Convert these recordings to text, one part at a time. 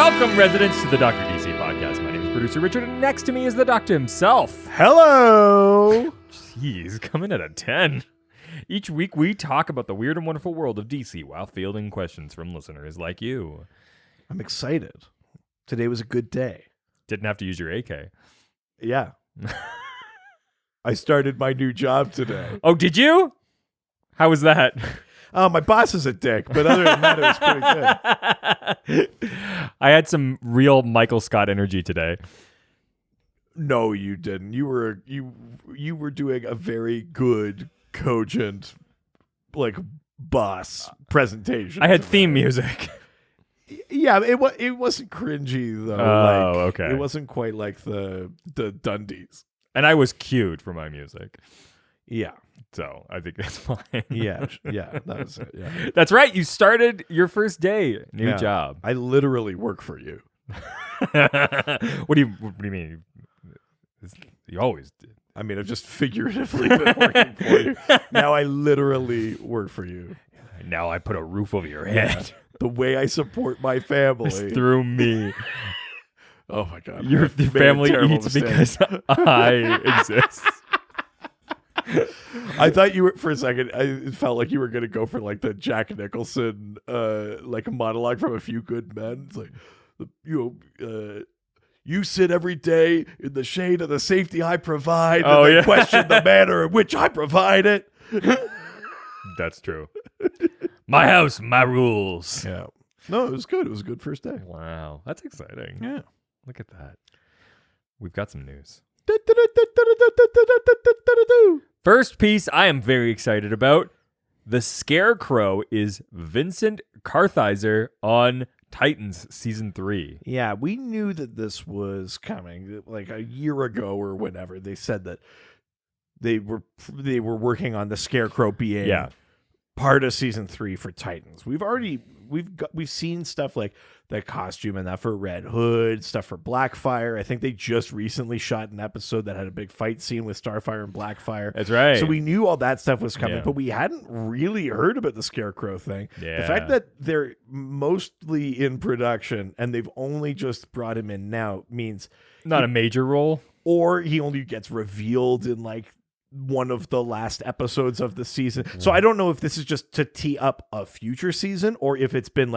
Welcome, residents, to the Dr. DC podcast. My name is producer Richard, and next to me is the Doctor himself. Hello! Jeez, coming at a 10. Each week, we talk about the weird and wonderful world of DC while fielding questions from listeners like you. I'm excited. Today was a good day. Didn't have to use your AK. Yeah. I started my new job today. Oh, did you? How was that? My boss is a dick, but other than that, it was pretty good. I had some real Michael Scott energy today. No, you didn't. You were doing a very good, cogent, boss presentation. I had theme music. Yeah, it wasn't cringy though. Oh, okay. It wasn't quite like the Dundies. And I was cued for my music. Yeah. So I think that's fine. Yeah, that was it. Yeah. That's right. You started your first day, new job. I literally work for you. What do you mean? You always did. I mean, I've just figuratively been working for you. Now I literally work for you. Now I put a roof over your head. The way I support my family. It's through me. Oh my God. Your family eats because I exist. I thought you were, for a second, it felt like you were going to go for the Jack Nicholson, a monologue from A Few Good Men. It's like, you sit every day in the shade of the safety I provide, and then question the manner in which I provide it. That's true. My house, my rules. Yeah. No, it was good. It was a good first day. Wow. That's exciting. Yeah. Look at that. We've got some news. First piece I am very excited about. The Scarecrow is Vincent Carthizer on Titans Season 3. Yeah, we knew that this was coming a year ago or whenever. They said that they were working on the Scarecrow being part of Season 3 for Titans. We've seen stuff like the costume and that for Red Hood, stuff for Blackfire. I think they just recently shot an episode that had a big fight scene with Starfire and Blackfire. That's right. So we knew all that stuff was coming, but we hadn't really heard about the Scarecrow thing. Yeah. The fact that they're mostly in production and they've only just brought him in now means not a major role, or he only gets revealed in one of the last episodes of the season. So I don't know if this is just to tee up a future season or if it's been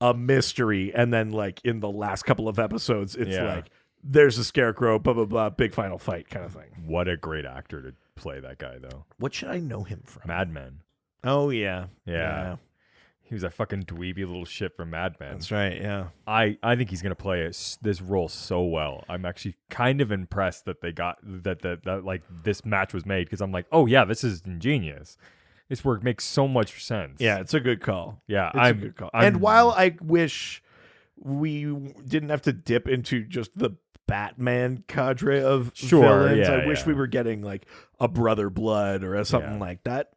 a mystery and then in the last couple of episodes it's there's a Scarecrow, blah blah blah, big final fight kind of thing. What a great actor to play that guy though. What should I know him from? Mad Men. Oh yeah. He was a fucking dweeby little shit from Mad Men. That's right, yeah. I think he's going to play this role so well. I'm actually kind of impressed that they got that this match was made because I'm like, oh yeah, this is ingenious. This work makes so much sense. Yeah, it's a good call. Yeah, it's a good call. And while I wish we didn't have to dip into just the Batman cadre of villains, I wish we were getting a Brother Blood or something like that.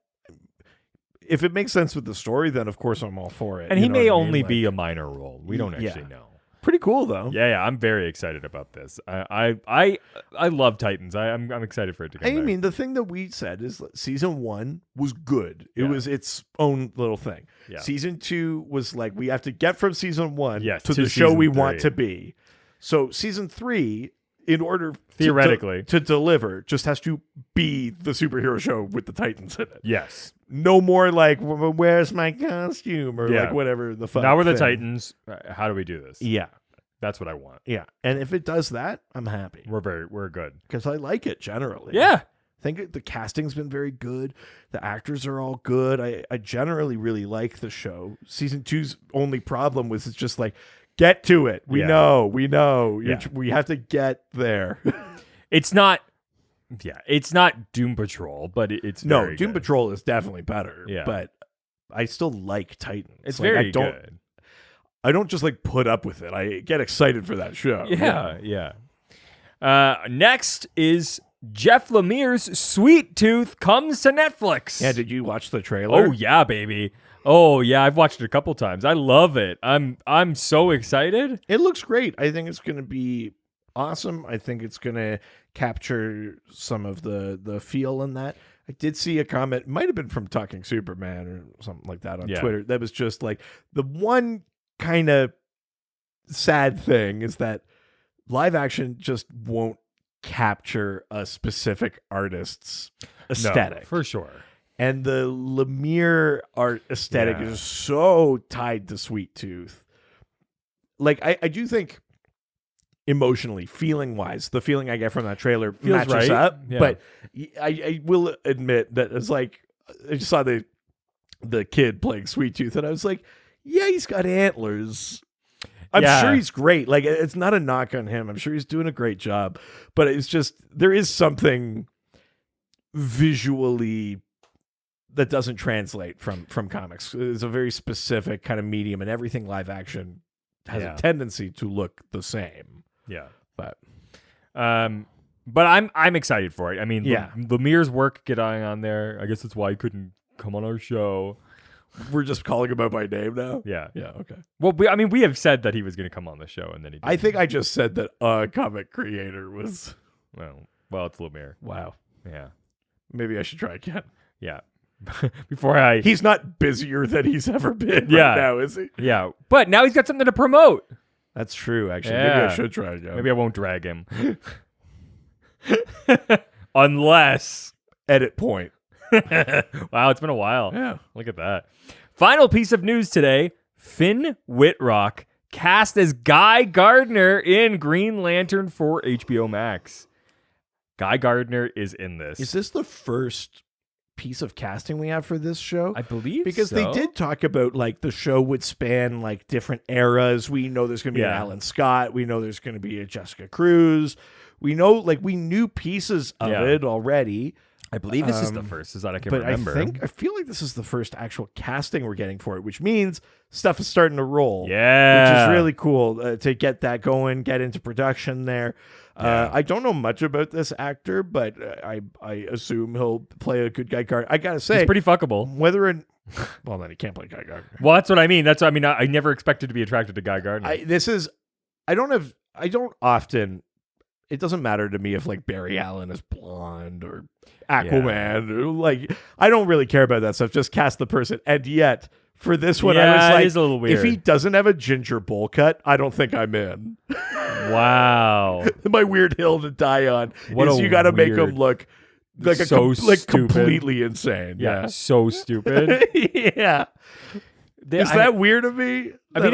If it makes sense with the story, then of course I'm all for it. And he may only be a minor role. We don't actually know. Pretty cool though. Yeah, I'm very excited about this. I love Titans. I'm excited for it to come. I mean, the thing that we said is season 1 was good. It was its own little thing. Yeah. Season 2 was we have to get from season 1 to the show season we 3. want to be. So season 3, in order theoretically to deliver, just has to be the superhero show with the Titans in it. Yes. No more where's my costume or whatever the fuck. Now we're the Titans. How do we do this? Yeah. That's what I want. Yeah. And if it does that, I'm happy. We're good. Because I like it generally. Yeah. I think the casting's been very good. The actors are all good. I generally really like the show. Season 2's only problem was it's just get to it. We know. Yeah. We have to get there. It's not Doom Patrol, but it's Doom good. Patrol is definitely better. Yeah. But I still like Titans. It's very good. I don't just put up with it. I get excited for that show. Yeah. Next is Jeff Lemire's Sweet Tooth comes to Netflix. Yeah, did you watch the trailer? Oh yeah, baby. Oh yeah, I've watched it a couple times. I love it. I'm so excited. It looks great. I think it's going to be awesome. I think it's going to capture some of the feel in that. I did see a comment, might have been from Talking Superman or something like that on Twitter, that was just the one kind of sad thing is that live action just won't capture a specific artist's aesthetic. No, for sure. And the Lemire art aesthetic is so tied to Sweet Tooth. Like, I do think emotionally, feeling wise, the feeling I get from that trailer feels matches right. up. Yeah. But I will admit that it's like, I just saw the kid playing Sweet Tooth, and I was like, yeah, he's got antlers. I'm sure he's great. Like, it's not a knock on him. I'm sure he's doing a great job. But it's just, there is something visually that doesn't translate from comics. It's a very specific kind of medium, and everything live action has a tendency to look the same. Yeah. But I'm excited for it. I mean, Yeah. Lemire's work getting on there. I guess that's why he couldn't come on our show. we're just calling him out by name now. Yeah. Yeah. Okay. Well, we have said that he was going to come on the show, and then he didn't. I think I just said that a comic creator was. Well, it's Lemire. Wow. Yeah. Maybe I should try again. Yeah. Before I. He's not busier than he's ever been Yeah. right now, is he? Yeah. But now he's got something to promote. That's true, actually. Yeah. Maybe I should try again. Maybe I won't drag him. Unless. Edit point. Wow, it's been a while. Yeah. Look at that. Final piece of news today. Finn Wittrock cast as Guy Gardner in Green Lantern for HBO Max. Guy Gardner is in this. Is this the first piece of casting we have for this show? I believe because so. they did talk about like the show would span like different eras. We know there's going to be an Alan Scott. We know there's going to be a Jessica Cruz. We know like we knew pieces of it already. I believe this is the first, is that I can remember. I feel like this is the first actual casting we're getting for it, which means stuff is starting to roll. Yeah. Which is really cool to get that going, get into production there. I don't know much about this actor, but I assume he'll play a good Guy Gardner. I gotta say, he's pretty fuckable. Well, then he can't play Guy Gardner. Well, that's what I mean. I never expected to be attracted to Guy Gardner. I don't often. It doesn't matter to me if like Barry Allen is blonde or Aquaman or like I don't really care about that stuff. Just cast the person. And yet for this one, I was like, it is a little weird. If he doesn't have a ginger bowl cut, I don't think I'm in. Wow. My weird hill to die on is you got to make him look like completely insane. Yeah, so stupid. Yeah. Is that weird of me? I mean,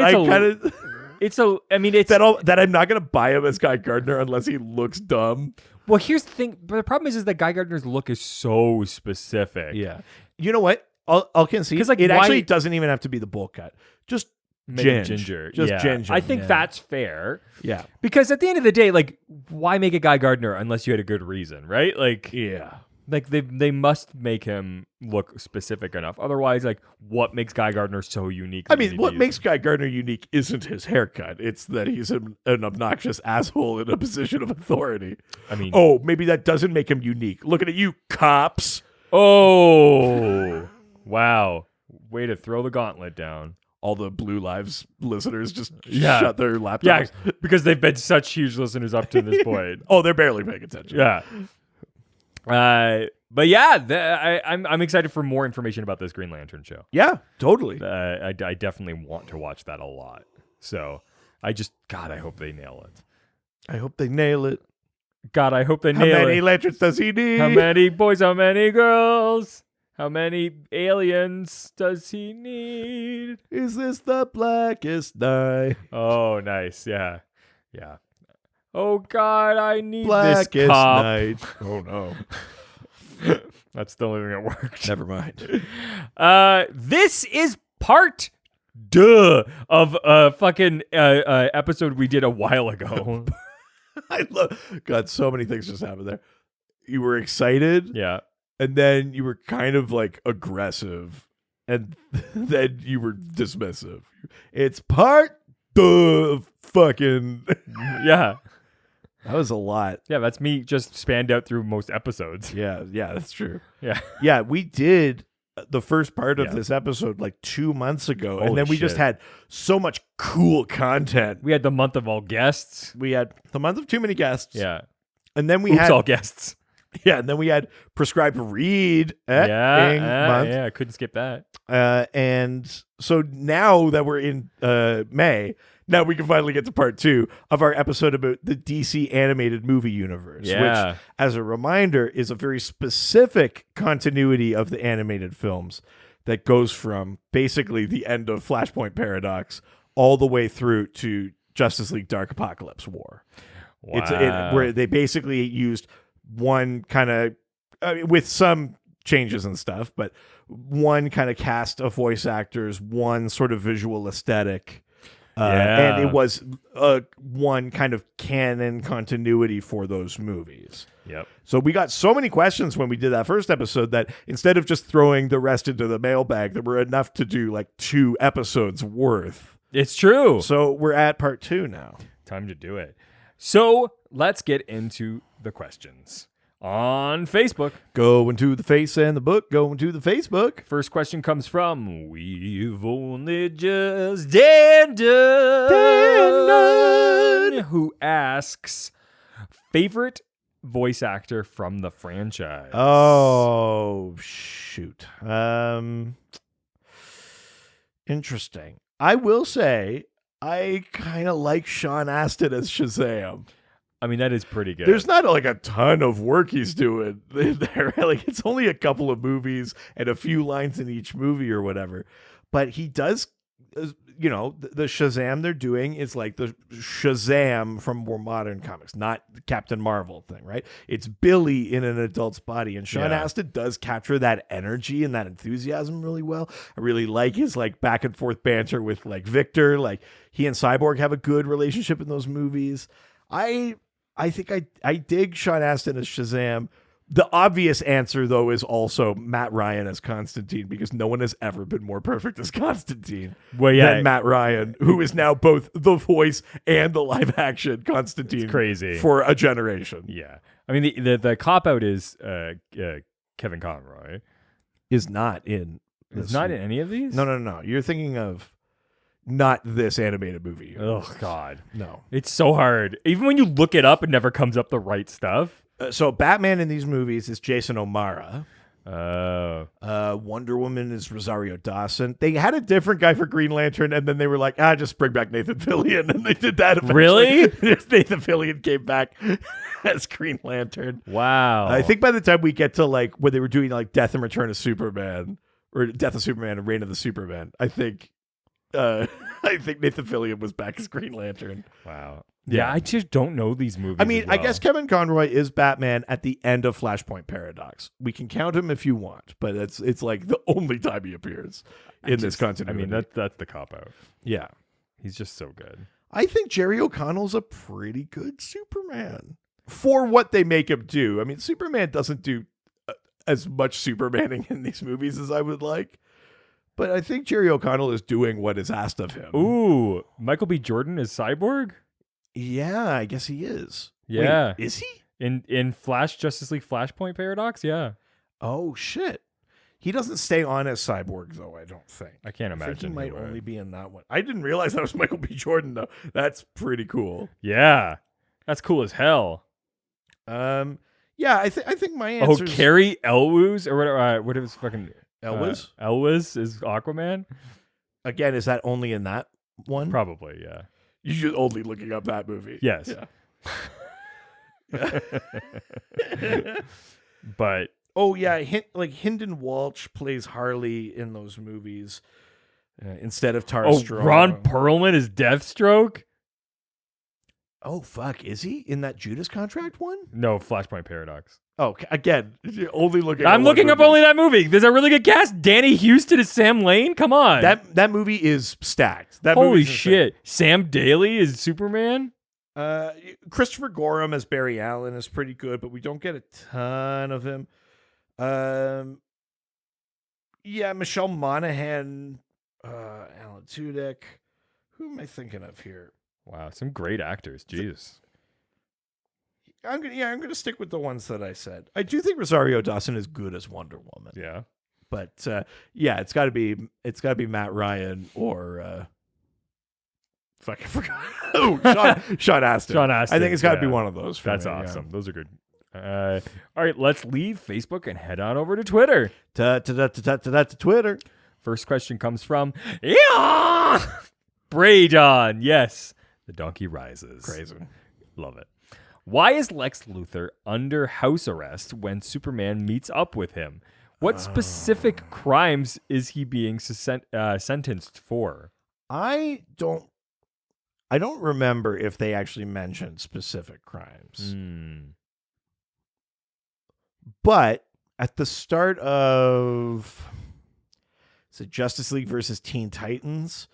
it's that I'm not going to buy him as Guy Gardner unless he looks dumb. Well, here's the thing. But the problem is that Guy Gardner's look is so specific. Yeah. You know what? I'll concede. Because it actually doesn't even have to be the bowl cut. Just ginger. Just ginger. I think that's fair. Yeah. Because at the end of the day, like, why make a Guy Gardner unless you had a good reason, right? Like, yeah. Like they must make him look specific enough. Otherwise, like, what makes Guy Gardner so unique? I mean, what makes Guy Gardner unique isn't his haircut. It's that he's an obnoxious asshole in a position of authority. I mean, maybe that doesn't make him unique. Looking at you, cops. Oh, wow. Way to throw the gauntlet down. All the Blue Lives listeners just shut their laptops. Yeah, because they've been such huge listeners up to this point. They're barely paying attention. Yeah. But yeah, I'm excited for more information about this Green Lantern show. Yeah, totally. I definitely want to watch that a lot. So I hope they nail it. I hope they nail it. God, I hope they nail it. How many lanterns does he need? How many boys? How many girls? How many aliens does he need? Is this the blackest night? Oh, nice. Yeah. Yeah. Oh, God, I need blackest this cop. Night. Oh, no. That's still even going to work. Never mind. This is part 2 of a fucking episode we did a while ago. God, so many things just happened there. You were excited. Yeah. And then you were kind of like aggressive. And then you were dismissive. It's part 2 of fucking... Yeah. That was a lot. Yeah, that's me just spanned out through most episodes. Yeah, that's true. Yeah. Yeah, we did the first part of this episode like 2 months ago. Holy and then we just had so much cool content. We had the month of all guests. We had the month of too many guests. Yeah. And then we Oops, had all guests. Yeah, and then we had Prescribed Read month. Yeah, I couldn't skip that. And so now that we're in May, now we can finally get to part 2 of our episode about the DC animated movie universe, which, as a reminder, is a very specific continuity of the animated films that goes from basically the end of Flashpoint Paradox all the way through to Justice League Dark Apokolips War. Wow. Where they basically used one kind of, with some changes and stuff, but one kind of cast of voice actors, one sort of visual aesthetic, and it was one kind of canon continuity for those movies. Yep. So we got so many questions when we did that first episode that instead of just throwing the rest into the mailbag, there were enough to do like 2 episodes worth. It's true. So we're at part 2 now. Time to do it. So let's get into the questions on Facebook. Going to the face and the book, going to the Facebook. First question comes from We've Only Just Dandon, who asks, favorite voice actor from the franchise? Oh, shoot. Interesting. I will say I kind of like Sean Astin as Shazam. I mean, that is pretty good. There's not like a ton of work he's doing there. Like, it's only a couple of movies and a few lines in each movie or whatever. But he does, you know, the Shazam they're doing is like the Shazam from more modern comics, not the Captain Marvel thing, right? It's Billy in an adult's body. And Sean Astin does capture that energy and that enthusiasm really well. I really like his like back and forth banter with like Victor. Like, he and Cyborg have a good relationship in those movies. I think I dig Sean Astin as Shazam. The obvious answer, though, is also Matt Ryan as Constantine, because no one has ever been more perfect as Constantine than Matt Ryan, who is now both the voice and the live action Constantine. It's crazy for a generation. Yeah, I mean the cop out is Kevin Conroy is not in. Is not in any of these. No. You're thinking of not this animated movie. Oh God, no! It's so hard. Even when you look it up, it never comes up the right stuff. So Batman in these movies is Jason O'Mara. Oh. Wonder Woman is Rosario Dawson. They had a different guy for Green Lantern, and then they were like, just bring back Nathan Fillion, and they did that eventually. Really? Nathan Fillion came back as Green Lantern. Wow. I think by the time we get to like when they were doing like Death and Return of Superman, or Death of Superman and Reign of the Superman, I think Nathan Fillion was back as Green Lantern. Wow. Yeah, I just don't know these movies. I mean, as well. I guess Kevin Conroy is Batman at the end of Flashpoint Paradox. We can count him if you want, but it's like the only time he appears in this continuity. I mean, that's the cop out. Yeah. He's just so good. I think Jerry O'Connell's a pretty good Superman for what they make him do. I mean, Superman doesn't do as much Supermaning in these movies as I would like. But I think Jerry O'Connell is doing what is asked of him. Ooh, Michael B. Jordan is Cyborg? Yeah, I guess he is. Yeah. Wait, is he? In Justice League Flashpoint Paradox? Yeah. Oh, shit. He doesn't stay on as Cyborg, though, I don't think. I can't imagine. I think he might only be in that one. I didn't realize that was Michael B. Jordan, though. That's pretty cool. Yeah. That's cool as hell. Yeah, I think my answer. Oh, Carrie Elwes or whatever. What is fucking Elwes? Elwes is Aquaman. Again, is that only in that one? Probably, yeah. You're only looking up that movie. Yes. Yeah. But oh yeah, Hynden Walsh plays Harley in those movies instead of Tara Strong. Ron Perlman is Deathstroke. Oh fuck, is he in that Judas Contract one? No, Flashpoint Paradox. Oh, again, you're only looking. I'm looking up only that movie. There's a really good cast. Danny Houston is Sam Lane. Come on, that movie is stacked. Holy shit! Sam Daly is Superman. Christopher Gorham as Barry Allen is pretty good, but we don't get a ton of him. Yeah, Michelle Monaghan, Alan Tudyk. Who am I thinking of here? Wow, some great actors. Jeez. I'm gonna stick with the ones that I said. I do think Rosario Dawson is good as Wonder Woman. Yeah, but it's got to be Matt Ryan or fucking forgot. Oh, Sean Astin. Sean Astin. I think it's got to be one of those. That's awesome. Yeah. Those are good. All right, let's leave Facebook and head on over to Twitter. Twitter. First question comes from Braydon. Yes, the donkey rises. Crazy. Love it. Why is Lex Luthor under house arrest when Superman meets up with him? What specific crimes is he being sentenced for? I don't remember if they actually mentioned specific crimes. But at the start of Justice League versus Teen Titans,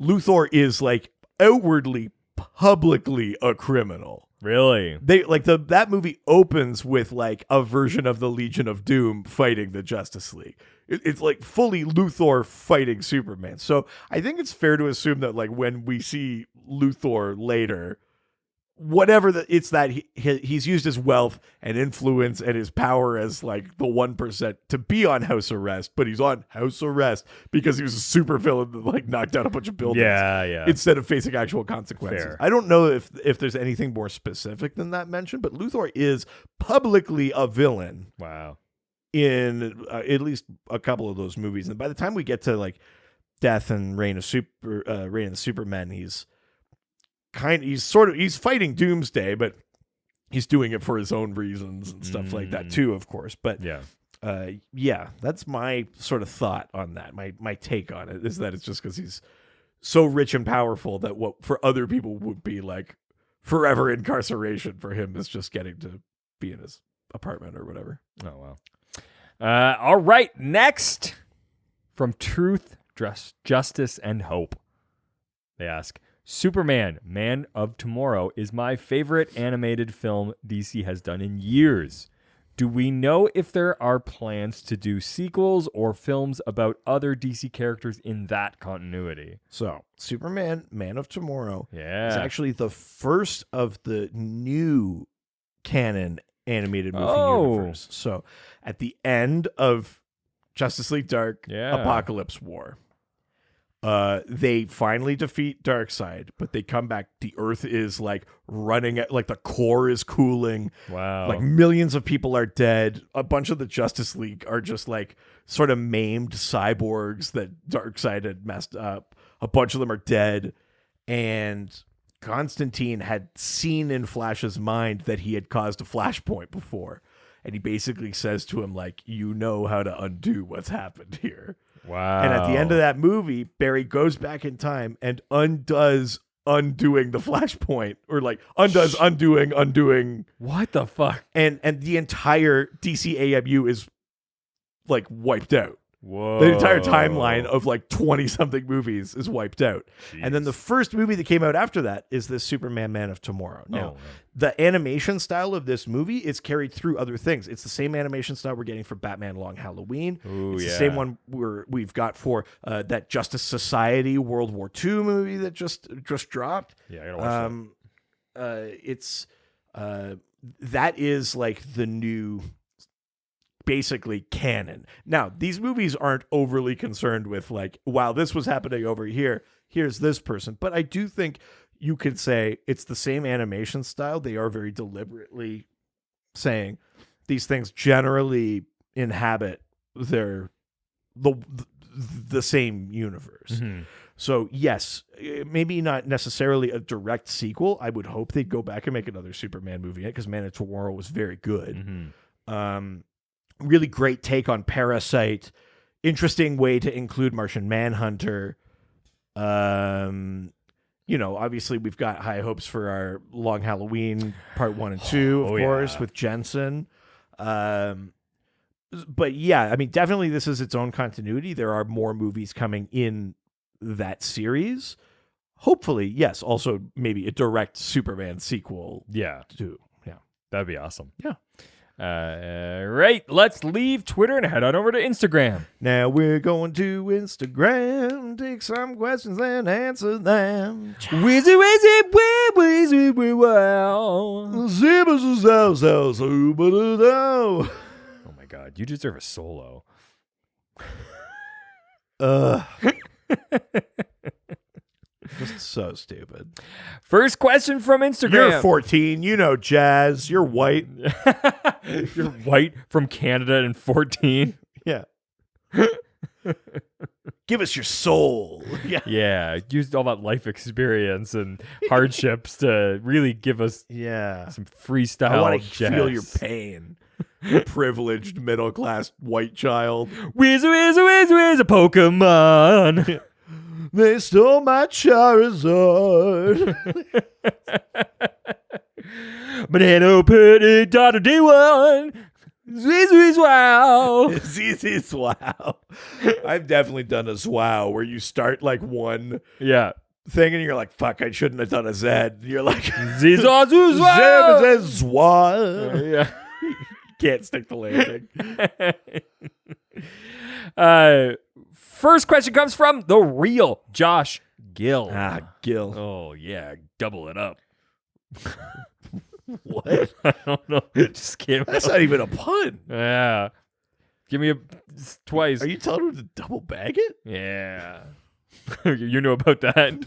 Luthor is like outwardly, publicly a criminal. Really? That movie opens with like a version of the Legion of Doom fighting the Justice League. It's like fully Luthor fighting Superman. So I think it's fair to assume that like when we see Luthor later, whatever he's used his wealth and influence and his power as like the 1% to be on house arrest, but he's on house arrest because he was a supervillain that like knocked down a bunch of buildings. Yeah. Instead of facing actual consequences. Fair. I don't know if there's anything more specific than that mentioned, but Luthor is publicly a villain. Wow. In at least a couple of those movies, and by the time we get to like Death and Reign of the Supermen, he's fighting Doomsday, but he's doing it for his own reasons and stuff like that too, of course. But yeah, that's my sort of thought on that. My take on it is that it's just because he's so rich and powerful that what for other people would be like forever incarceration, for him is just getting to be in his apartment or whatever. Oh, wow. All right, next from Truth, Justice, and Hope. They ask, Superman, Man of Tomorrow is my favorite animated film DC has done in years. Do we know if there are plans to do sequels or films about other DC characters in that continuity? So, Superman, Man of Tomorrow is actually the first of the new canon animated movie universe. So, at the end of Justice League Dark, Apokolips War, they finally defeat Darkseid, but they come back. The Earth is like running at like the core is cooling. Wow. Like millions of people are dead. A bunch of the Justice League are just like sort of maimed cyborgs that Darkseid had messed up. A bunch of them are dead. And Constantine had seen in Flash's mind that he had caused a flashpoint before. And he basically says to him, like, you know how to undo what's happened here. Wow. And at the end of that movie, Barry goes back in time and undoes undoing the flashpoint, or like undoes undoing. What the fuck? And the entire DCAMU is like wiped out. Whoa. The entire timeline of like 20-something movies is wiped out. Jeez. And then the first movie that came out after that is this Superman Man of Tomorrow. Now, the animation style of this movie is carried through other things. It's the same animation style we're getting for Batman Long Halloween. Ooh, it's the same one we've got for that Justice Society World War II movie that just dropped. Yeah, I gotta watch that is like the new, basically canon. Now, these movies aren't overly concerned with like, wow, this was happening over here, here's this person. But I do think you could say it's the same animation style. They are very deliberately saying these things generally inhabit the same universe. Mm-hmm. So yes, maybe not necessarily a direct sequel. I would hope they'd go back and make another Superman movie, because Man of Tomorrow was very good. Mm-hmm. Really great take on Parasite. Interesting way to include Martian Manhunter. Obviously we've got high hopes for our Long Halloween Part 1 and 2, of course, with Jensen. But yeah, I mean, definitely this is its own continuity. There are more movies coming in that series. Hopefully, yes, also maybe a direct Superman sequel. Yeah. Too. Yeah. That'd be awesome. Yeah. Right, let's leave Twitter and head on over to Instagram. Now we're going to Instagram, take some questions and answer them. Oh my god, you deserve a solo. Just So stupid. First question from Instagram. You're 14. You know jazz. You're white. You're white from Canada and 14. Yeah. Give us your soul. Yeah. Yeah. Used all that life experience and hardships to really give us some freestyle I want to jazz. feel your pain. Privileged middle class white child. Whiz, whiz, whiz, whiz, a Pokemon. They stole my Charizard. Banana Pudding, Daughter Day One. Zwiz, zwiz, wow. Zzzz, wow. I've definitely done a zwow where you start like one thing and you're like, fuck, I shouldn't have done a Z. And you're like, Zizaw, zuz, wow. Zwa. Yeah. Can't stick the landing. First question comes from the real Josh Gill. Gill. Oh, yeah. Double it up. What? I don't know. It just came That's out. not even a pun. Yeah. Give me twice. Are you telling him to double bag it? Yeah. You know about that.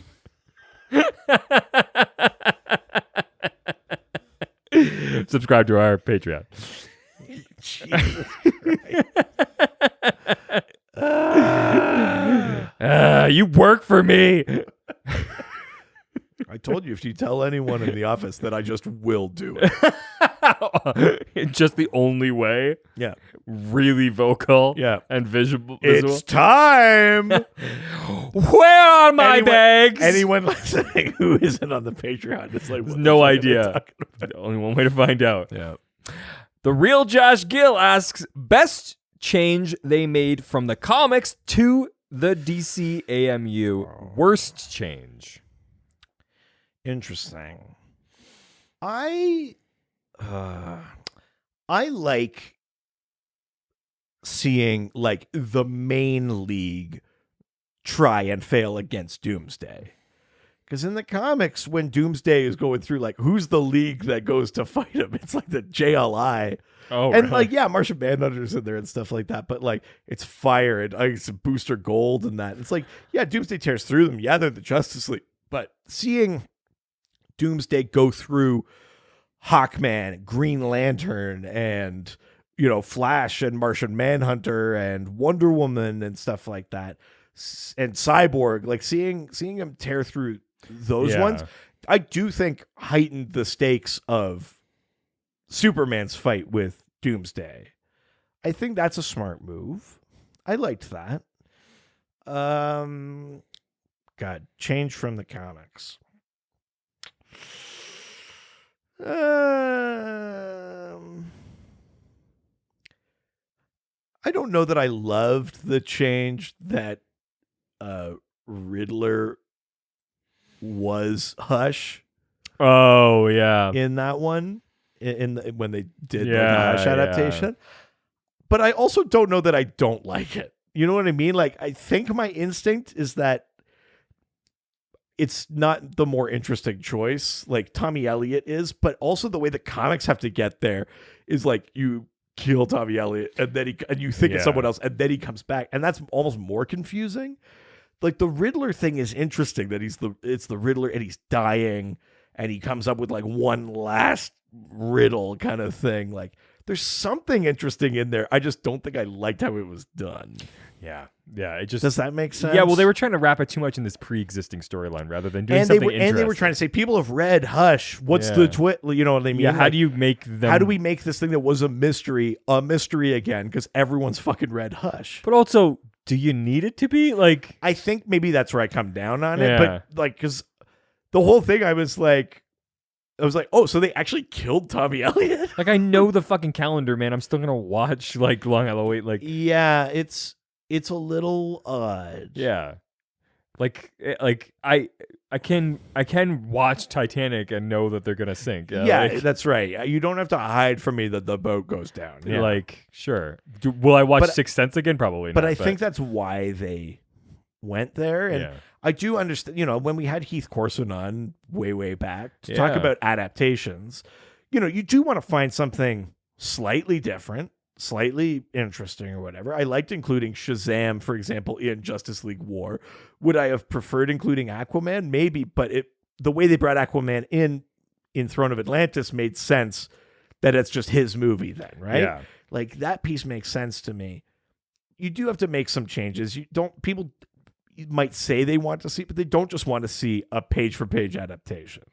Subscribe to our Patreon. Jesus You work for me. I told you if you tell anyone in the office that I just will do it. Just the only way. Yeah. Really vocal. Yeah. And visual. It's time. Where are my bags? Anyone listening who isn't on the Patreon is like, There's no idea. Only one way to find out. Yeah. The real Josh Gill asks, best change they made from the comics to the DCAMU. Worst change. Interesting. I like seeing like the main league try and fail against Doomsday. Because in the comics, when Doomsday is going through, like, who's the league that goes to fight him? It's like the JLI. Oh, and really? like, yeah, Martian Manhunter's in there and stuff like that. But like, it's Fire and it's Booster Gold and that. It's like, yeah, Doomsday tears through them. Yeah, they're the Justice League. But seeing Doomsday go through Hawkman, Green Lantern, and Flash and Martian Manhunter and Wonder Woman and stuff like that, and Cyborg, like seeing him tear through those ones, I do think heightened the stakes of Superman's fight with Doomsday. I think that's a smart move. I liked that. God, change from the comics. I don't know that I loved the change that Riddler was Hush. Oh, yeah. In that one, when they did the Hush adaptation. But I also don't know that I don't like it. You know what I mean? Like, I think my instinct is that it's not the more interesting choice, like Tommy Elliott is, but also the way the comics have to get there is like you kill Tommy Elliott and then you think it's someone else and then he comes back, and that's almost more confusing. Like the Riddler thing is interesting that it's the Riddler and he's dying and he comes up with like one last riddle kind of thing. Like there's something interesting in there. I just don't think I liked how it was done. Yeah. It just does that make sense? Yeah. Well, they were trying to wrap it too much in this pre-existing storyline rather than doing something interesting. And they were trying to say people have read Hush. What's the you know what I mean? Yeah. How do you make them? How do we make this thing that was a mystery again? Because everyone's fucking read Hush. But also, do you need it to be like? I think maybe that's where I come down on it. But like, because the whole thing, I was like, oh, so they actually killed Tommy Elliott? Like, I know the fucking calendar, man. I'm still gonna watch like Long Halloween. Like, yeah, it's a little odd. Yeah, like I can watch Titanic and know that they're gonna sink. Yeah, like, that's right. You don't have to hide from me that the boat goes down. Yeah. Like, sure. Will I watch Sixth Sense again? Probably not. But I think that's why they went there. And I do understand, when we had Heath Corson on way back to talk about adaptations, you do want to find something slightly different, slightly interesting or whatever. I liked including Shazam, for example, in Justice League War. Would I have preferred including Aquaman? Maybe, but the way they brought Aquaman in Throne of Atlantis made sense that it's just his movie then, right? Yeah. Like that piece makes sense to me. You do have to make some changes. People might say they want to see, but they don't just want to see a page for page adaptation.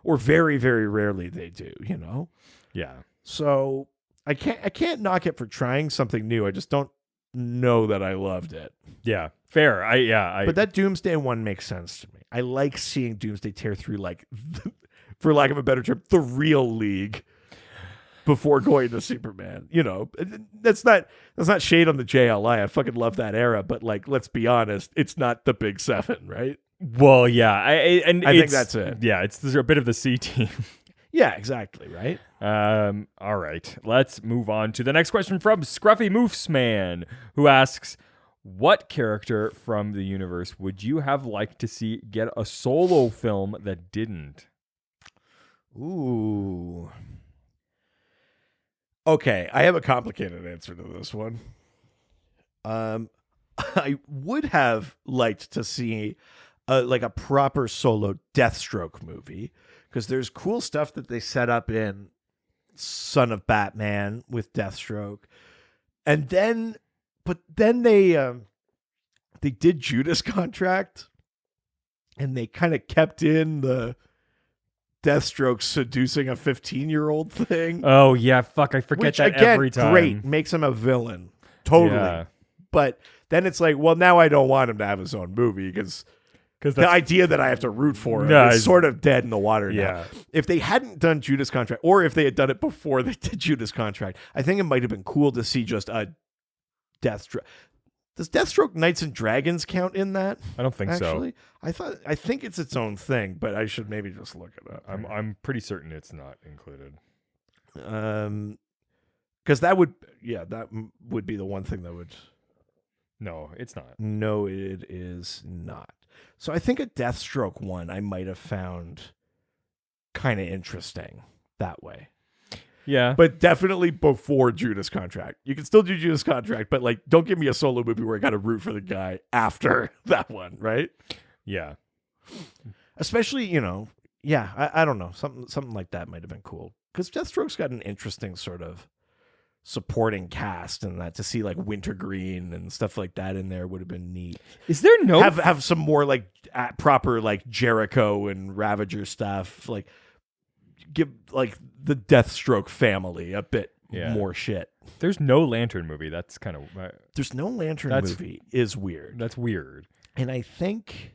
Or very, very rarely they do, you know? Yeah. So I can't knock it for trying something new. I just don't know that I loved it. Yeah. Fair. But that Doomsday one makes sense to me. I like seeing Doomsday tear through, like, for lack of a better term, the real League before going to Superman. You know, that's not shade on the JLI. I fucking love that era, but like, let's be honest, it's not the Big Seven, right? Well, yeah. I think that's it. Yeah, there's a bit of the C team. Yeah, exactly, right? All right. Let's move on to the next question from Scruffy Moofsman, who asks, what character from the universe would you have liked to see get a solo film that didn't? Ooh. Okay, I have a complicated answer to this one. I would have liked to see like a proper solo Deathstroke movie, because there's cool stuff that they set up in Son of Batman with Deathstroke, and then they did Judas Contract, and they kind of kept in the Deathstroke seducing a 15-year-old thing. Oh yeah, fuck! I forget Which, that again, every time. Great, makes him a villain, totally. Yeah. But then it's like, well, now I don't want him to have his own movie because the idea that I have to root for him is sort of dead in the water now. Yeah. If they hadn't done Judas Contract, or if they had done it before they did Judas Contract, I think it might have been cool to see just a Deathstroke. Does Deathstroke Knights and Dragons count in that? I don't think actually? I think it's its own thing, but I should maybe just look it up. I'm pretty certain it's not included. Because that would be the one thing that would. No, it's not. No, it is not. So I think a Deathstroke one I might have found kind of interesting that way. Yeah. But definitely before Judas Contract. You can still do Judas Contract, but like, don't give me a solo movie where I got to root for the guy after that one, right? Yeah. Especially, you know, yeah, I don't know. Something like that might have been cool. Because Deathstroke's got an interesting sort of supporting cast, and that to see like Wintergreen and stuff like that in there would have been neat. Is there no have some more like proper like Jericho and Ravager stuff, like give like the Deathstroke family a bit more shit. There's no Lantern movie. That's kind of there's no Lantern movie is weird. That's weird. And I think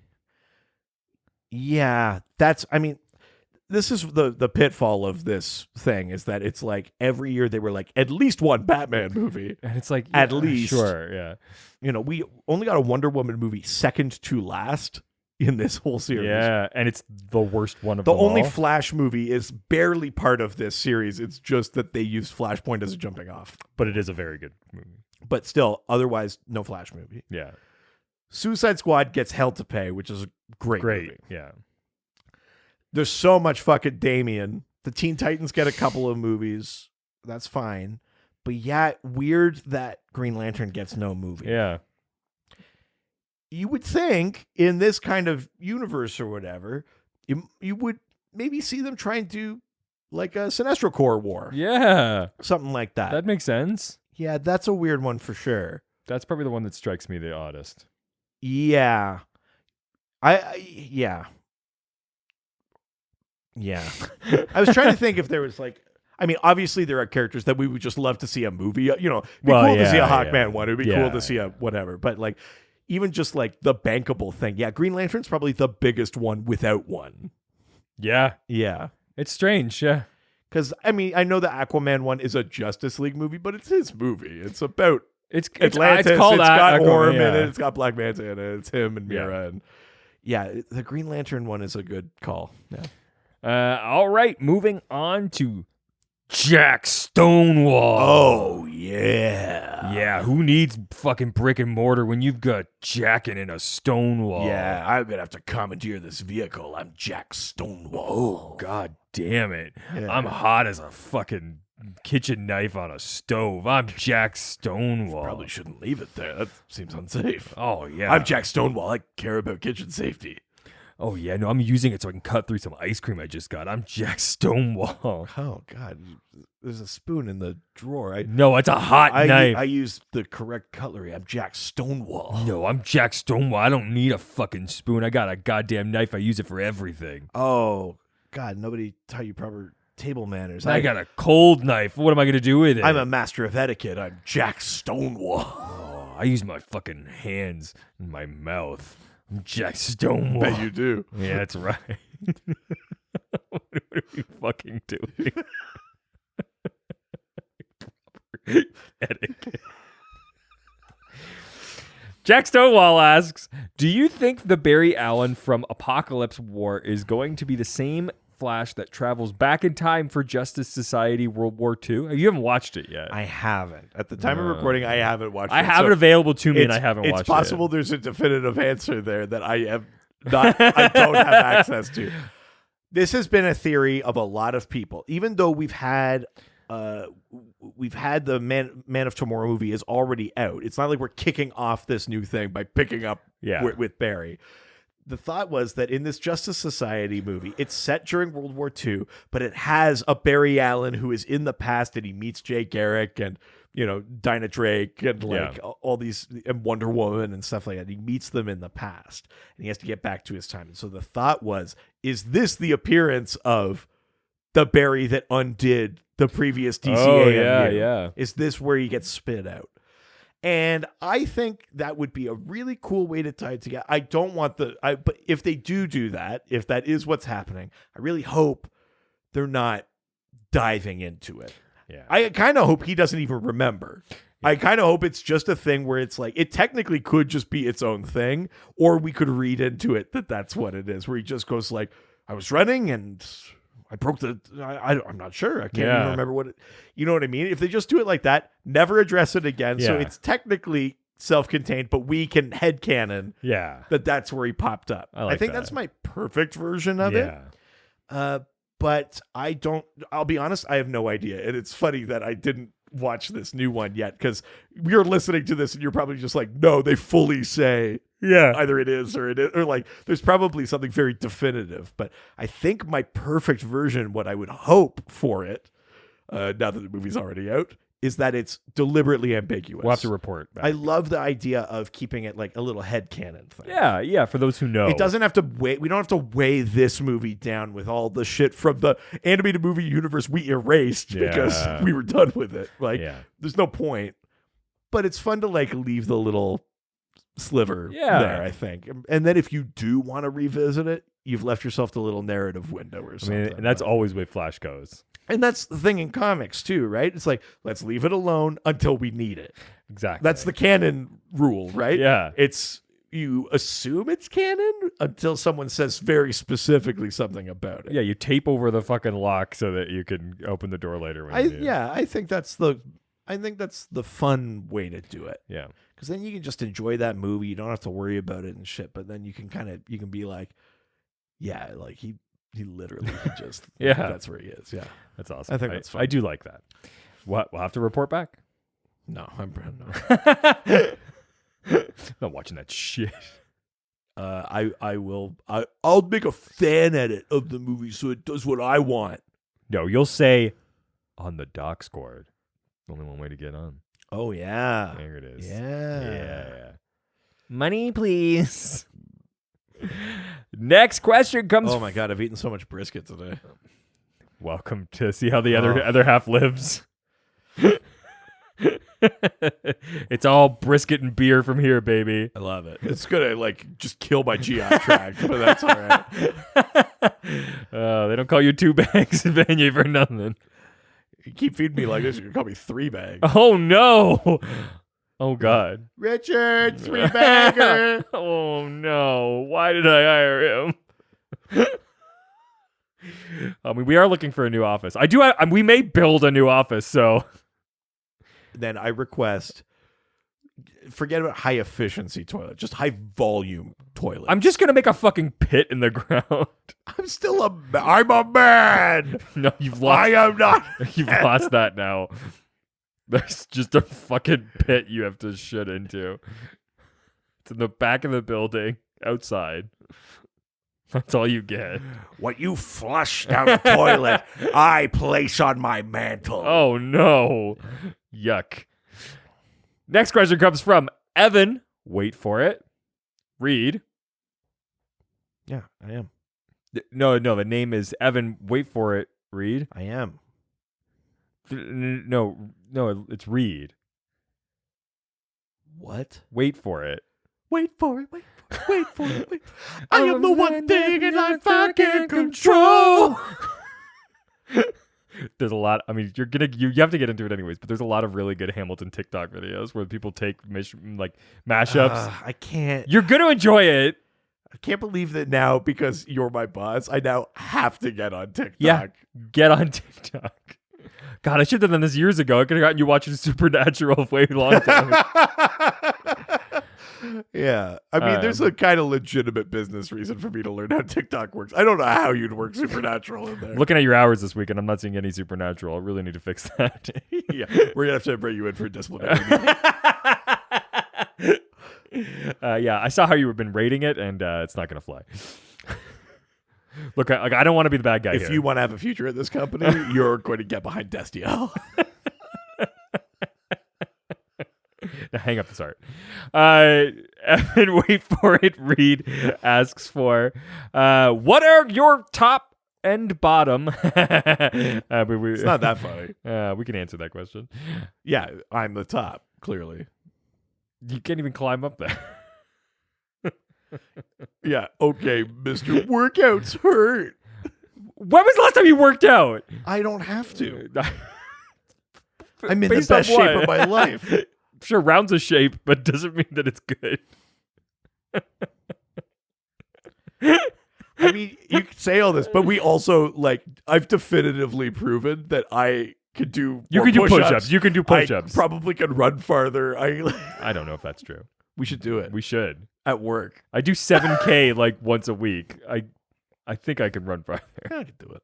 this is the pitfall of this thing, is that it's like every year they were like, at least one Batman movie. And it's like, at least. Sure, yeah. You know, we only got a Wonder Woman movie second to last in this whole series. Yeah, and it's the worst one of the them only all. Flash movie is barely part of this series. It's just that they used Flashpoint as a jumping off. But it is a very good movie. But still, otherwise, no Flash movie. Yeah. Suicide Squad gets Hell to Pay, which is a great movie. Yeah. There's so much fucking Damian. The Teen Titans get a couple of movies. That's fine. But yeah, weird that Green Lantern gets no movie. Yeah. You would think in this kind of universe or whatever, you would maybe see them try and do like a Sinestro Corps war. Yeah. Something like that. That makes sense. Yeah, that's a weird one for sure. That's probably the one that strikes me the oddest. Yeah. Yeah. I was trying to think if there was like, I mean, obviously there are characters that we would just love to see a movie, you know, it'd be cool to see a Hawkman one. It'd be cool to see a whatever. But like, even just like the bankable thing. Yeah. Green Lantern's probably the biggest one without one. Yeah. Yeah. It's strange. Yeah. Because, I mean, I know the Aquaman one is a Justice League movie, but it's his movie. It's about Atlantis. It's got Orm in it. It's got Black Manta in it. It's him and Mira. And yeah, the Green Lantern one is a good call. Yeah. All right, moving on to Jack Stonewall. Oh, yeah. Yeah, who needs fucking brick and mortar when you've got Jackin' in a Stonewall? Yeah, I'm going to have to commandeer this vehicle. I'm Jack Stonewall. Oh, god damn it. Yeah. I'm hot as a fucking kitchen knife on a stove. I'm Jack Stonewall. Probably shouldn't leave it there. That seems unsafe. Oh, yeah. I'm Jack Stonewall. I care about kitchen safety. Oh, yeah. No, I'm using it so I can cut through some ice cream I just got. I'm Jack Stonewall. Oh, God. There's a spoon in the drawer. No, it's a hot knife. I used the correct cutlery. I'm Jack Stonewall. No, I'm Jack Stonewall. I don't need a fucking spoon. I got a goddamn knife. I use it for everything. Oh, God. Nobody taught you proper table manners. I got a cold knife. What am I going to do with it? I'm a master of etiquette. I'm Jack Stonewall. Oh, I use my fucking hands and my mouth. I'm Jack Stonewall. Bet you do. Yeah, that's right. What are we fucking doing? Etiquette. Jack Stonewall asks, do you think the Barry Allen from Apokolips War is going to be the same Flash that travels back in time for Justice Society World War II? You haven't watched it yet. I haven't. At the time of recording, I haven't watched it. I have it available to me and I haven't watched it. It's possible there's a definitive answer there that I don't have access to. This has been a theory of a lot of people. Even though we've had the Man of Tomorrow movie is already out. It's not like we're kicking off this new thing by picking up with Barry. The thought was that in this Justice Society movie, it's set during World War II, but it has a Barry Allen who is in the past, and he meets Jay Garrick and, Dinah Drake and all these, and Wonder Woman and stuff like that. He meets them in the past, and he has to get back to his time. And so the thought was, is this the appearance of the Barry that undid the previous DCAMU? Oh, yeah. Is this where he gets spit out? And I think that would be a really cool way to tie it together. I don't want but if they do that, if that is what's happening, I really hope they're not diving into it. Yeah. I kind of hope he doesn't even remember. Yeah. I kind of hope it's just a thing where it's like, it technically could just be its own thing, or we could read into it that that's what it is, where he just goes like, I was running and I broke I'm not sure. I can't even remember what you know what I mean? If they just do it like that, never address it again. Yeah. So it's technically self-contained, but we can headcanon that's where he popped up. I think that's my perfect version of it. But I'll be honest, I have no idea. And it's funny that I didn't watch this new one yet, because you're listening to this and you're probably just like, no, they fully say either it is or it is, or like there's probably something very definitive. But I think my perfect version, what I would hope for it, now that the movie's already out, is that it's deliberately ambiguous. We'll have to report back. I love the idea of keeping it like a little headcanon thing. Yeah, for those who know. It doesn't have to weigh, we don't have to weigh this movie down with all the shit from the animated movie universe we erased because we were done with it. Like, there's no point. But it's fun to like leave the little sliver there, I think. And then if you do want to revisit it, you've left yourself the little narrative window or something. And that's always the way Flash goes. And that's the thing in comics too, right? It's like, let's leave it alone until we need it. Exactly. That's the canon rule, right? Yeah. It's, you assume it's canon until someone says very specifically something about it. Yeah, you tape over the fucking lock so that you can open the door later when you need it. I think that's the fun way to do it. Yeah. Because then you can just enjoy that movie. You don't have to worry about it and shit. But then you can be like, yeah, like he literally just that's where he is. Yeah. That's awesome. I think that's fun. I do like that. What? We'll have to report back? No, I'm not watching that shit. I will. I'll make a fan edit of the movie so it does what I want. No, you'll say on the doc squad. Only one way to get on. Oh yeah, there it is. Yeah. Money, please. Next question comes. Oh my god, I've eaten so much brisket today. Welcome to see how the other half lives. It's all brisket and beer from here, baby. I love it. It's gonna like just kill my GI tract, but that's all right. They don't call you 2 bags of venue for nothing. You keep feeding me like this, you're gonna call me 3 bags. Oh no! Oh god, Richard, 3-bagger. Oh no! Why did I hire him? I mean, we are looking for a new office. We may build a new office, so. Then I request, forget about high efficiency toilet, just high volume toilet. I'm just gonna make a fucking pit in the ground. I'm a man. No, you've lost. I am not. You've lost that now. There's just a fucking pit you have to shit into. It's in the back of the building, outside. That's all you get. What you flush down the toilet, I place on my mantle. Oh no. Yuck. Next question comes from Evan. Wait for it. Read. Yeah, I am. No, the name is Evan. Wait for it. Read. I am. No, it's Read. What? Wait for it. Wait for it. Wait for it. I am the one thing in life I can control. There's a lot. I mean, you have to get into it anyways. But there's a lot of really good Hamilton TikTok videos where people take mashups. I can't. You're gonna enjoy it. I can't believe that now, because you're my boss, I now have to get on TikTok. Yeah, get on TikTok. God, I should have done this years ago. I could have gotten you watching Supernatural way long time. Yeah. I mean, there's a kind of legitimate business reason for me to learn how TikTok works. I don't know how you'd work Supernatural in there. Looking at your hours this weekend, I'm not seeing any Supernatural. I really need to fix that. Yeah. We're going to have to bring you in for a disciplinary meeting. Yeah, I saw how you've been rating it, and it's not going to fly. Look, I don't want to be the bad guy If here. you want to have a future at this company, you're going to get behind Destiel. Now hang up the art. Evan, wait for it. Reed asks for, what are your top and bottom? It's not that funny. We can answer that question. Yeah, I'm the top, clearly. You can't even climb up there. Yeah, okay, Mr. Workouts hurt. When was the last time you worked out? I don't have to. I'm in the Based on best shape what? of my life. Sure, round's a shape, but doesn't mean that it's good. I mean, you can say all this, but we also, I've definitively proven that I could do You more can do push-ups. push-ups. You can do push-ups. I probably can run farther. I don't know if that's true. We should do it We should. at work. I do 7K once a week. I think I can run farther. Yeah, I can do it.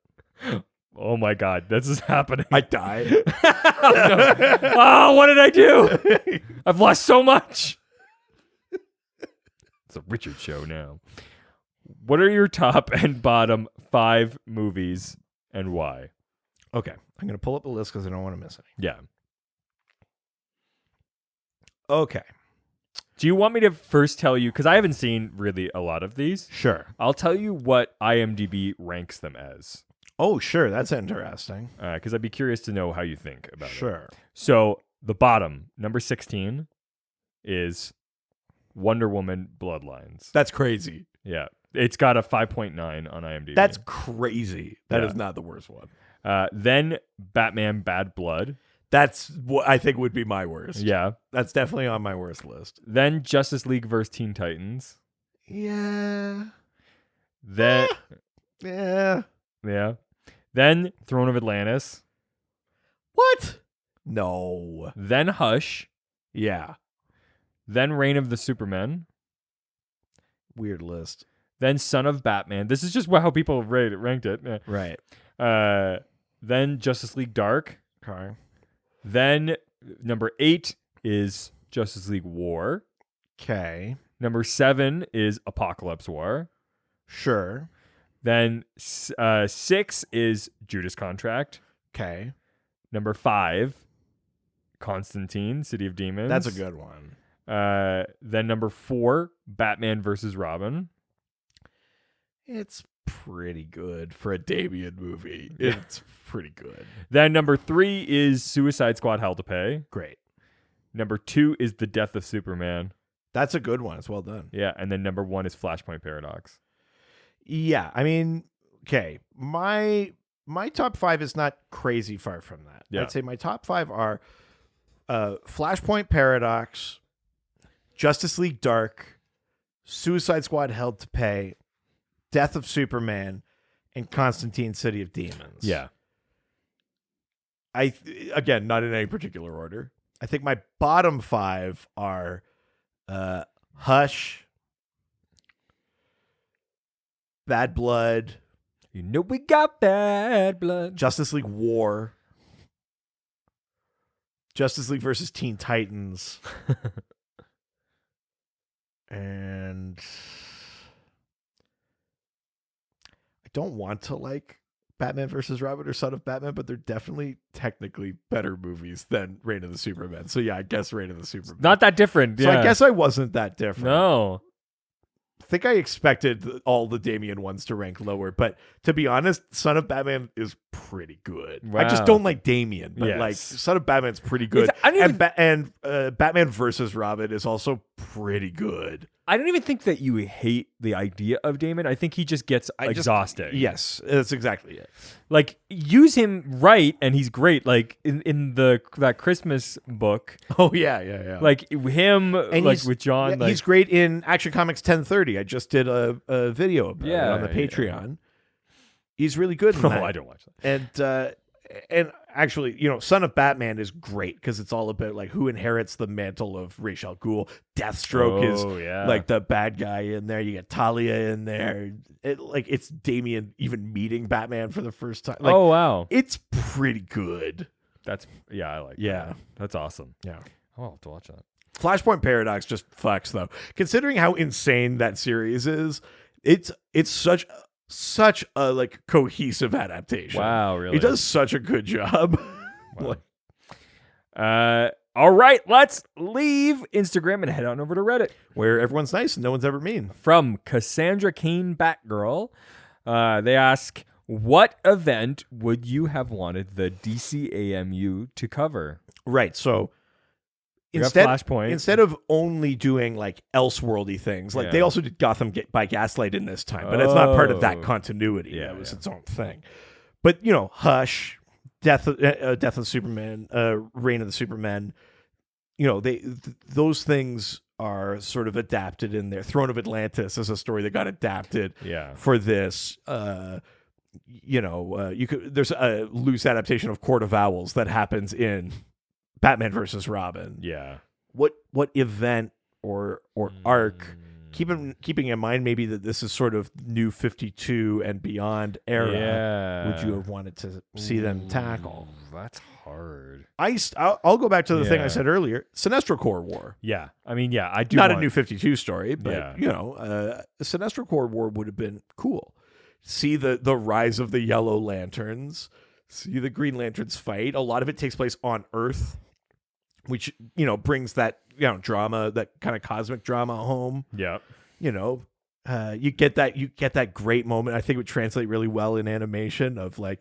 Oh my God, this is happening. I died. Oh, no. Oh, what did I do? I've lost so much. It's a Richard show now. What are your top and bottom 5 movies and why? Okay, I'm going to pull up the list because I don't want to miss any. Yeah. Okay. Do you want me to first tell you, because I haven't seen really a lot of these. Sure. I'll tell you what IMDb ranks them as. Oh, sure. That's interesting. Because I'd be curious to know how you think about it. Sure. So the bottom, number 16, is Wonder Woman Bloodlines. That's crazy. Yeah. It's got a 5.9 on IMDb. That's crazy. That Yeah. is not the worst one. Then Batman Bad Blood. That's what I think would be my worst. Yeah. That's definitely on my worst list. Then Justice League vs. Teen Titans. Yeah. Then, Yeah. yeah. Then Throne of Atlantis. What? No. Then Hush. Yeah. Then Reign of the Supermen. Weird list. Then Son of Batman. This is just how people ranked it. Right. Then Justice League Dark. Okay. Then number 8 is Justice League War. Okay. Number 7 is Apokolips War. Sure. Then 6 is Judas Contract. Okay. Number 5, Constantine, City of Demons. That's a good one. Then number 4, Batman versus Robin. It's pretty good for a Damien movie. It's pretty good. Then number 3 is Suicide Squad Hell to Pay. Great. Number 2 is The Death of Superman. That's a good one. It's well done. Yeah, and then number 1 is Flashpoint Paradox. Yeah, I mean, okay. My top 5 is not crazy far from that. Yeah. I'd say my top 5 are Flashpoint Paradox, Justice League Dark, Suicide Squad Held to Pay, Death of Superman, and Constantine City of Demons. Yeah. Again, not in any particular order. I think my bottom 5 are Hush, Bad Blood, You know we got bad blood. Justice League War, Justice League versus Teen Titans, and I don't want to like Batman versus Robin or Son of Batman, but they're definitely technically better movies than Reign of the Superman. So yeah, I guess Reign of the Superman. Not that different. So Yeah. I guess I wasn't that different. No. I think I expected all the Damian ones to rank lower, but to be honest, Son of Batman is pretty good. I just Wow. don't like Damian, but Yes. like Son of Batman's pretty good. I don't And Batman versus Robin is also pretty good. I don't even think that you hate the idea of Damon. I think he just gets exhausting. Yes, that's exactly it. Like, use him right, and he's great. Like in that Christmas book. Oh yeah. Like him, And like he's- with John. Yeah, like, he's great in Action Comics 1030. I just did a video about it Yeah, on the yeah. Patreon. He's really good in oh, that. I don't watch that. And actually, you know, Son of Batman is great because it's all about like who inherits the mantle of Ra's al Ghul. Deathstroke is like the bad guy in there. You get Talia in there. It's Damian even meeting Batman for the first time. Like, oh wow, it's pretty good. I like. Yeah. that. That's awesome. Yeah. I'll have to watch that. Flashpoint Paradox just fucks though. Considering how insane that series is, it's such a like cohesive adaptation. Wow, really? He does such a good job. Wow. All right, let's leave Instagram and head on over to Reddit. Where everyone's nice and no one's ever mean. From Cassandra Kane Batgirl, they ask, what event would you have wanted the DCAMU to cover? Right. So We got Flashpoint. instead of only doing like Elseworldy things, like Yeah. they also did Gotham by Gaslight in this time, but it's not part of that Oh. continuity. Yeah, That was yeah. its own thing. But you know, Hush, Death of the Superman, Reign of the Superman. You know, those things are sort of adapted in there. Throne of Atlantis is a story that got adapted Yeah. for this. There's a loose adaptation of Court of Owls that happens in Batman versus Robin. Yeah. What event or arc, keeping in mind maybe that this is sort of New 52 and beyond era, Yeah. would you have wanted to see them tackle? That's hard. I'll go back to the thing I Yeah. said earlier, Sinestro Corps War. Yeah. I mean, yeah, I do Not want... a New 52 story, but Yeah. Sinestro Corps War would have been cool. See the rise of the Yellow Lanterns, see the Green Lanterns fight. A lot of it takes place on Earth, which, you know, brings that, you know, drama, that kind of cosmic drama home. Yeah. You know, you get that great moment. I think it would translate really well in animation of like,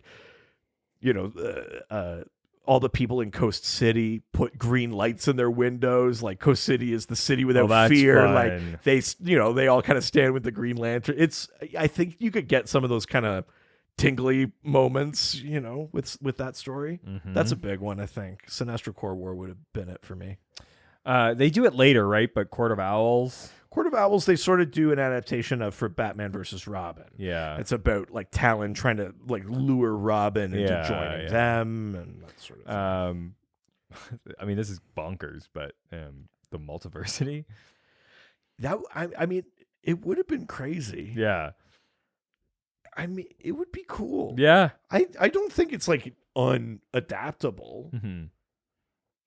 you know, all the people in Coast City put green lights in their windows. Like Coast City is the city without that's fear. fun. Like they all kind of stand with the Green Lantern. I think you could get some of those kind of tingly moments, you know, with that story. Mhm. That's a big one. I think Sinestro Corps War would have been it for me. They do it later, right? But Court of Owls. Court of Owls, they sort of do an adaptation of for Batman versus Robin. Yeah. It's about like Talon trying to like lure Robin into Yeah, joining yeah. them and that sort of thing. I mean, this is bonkers, but the multiversity. I mean, it would have been crazy. Yeah. I mean, it would be cool. Yeah. I don't think it's like unadaptable. Mm-hmm.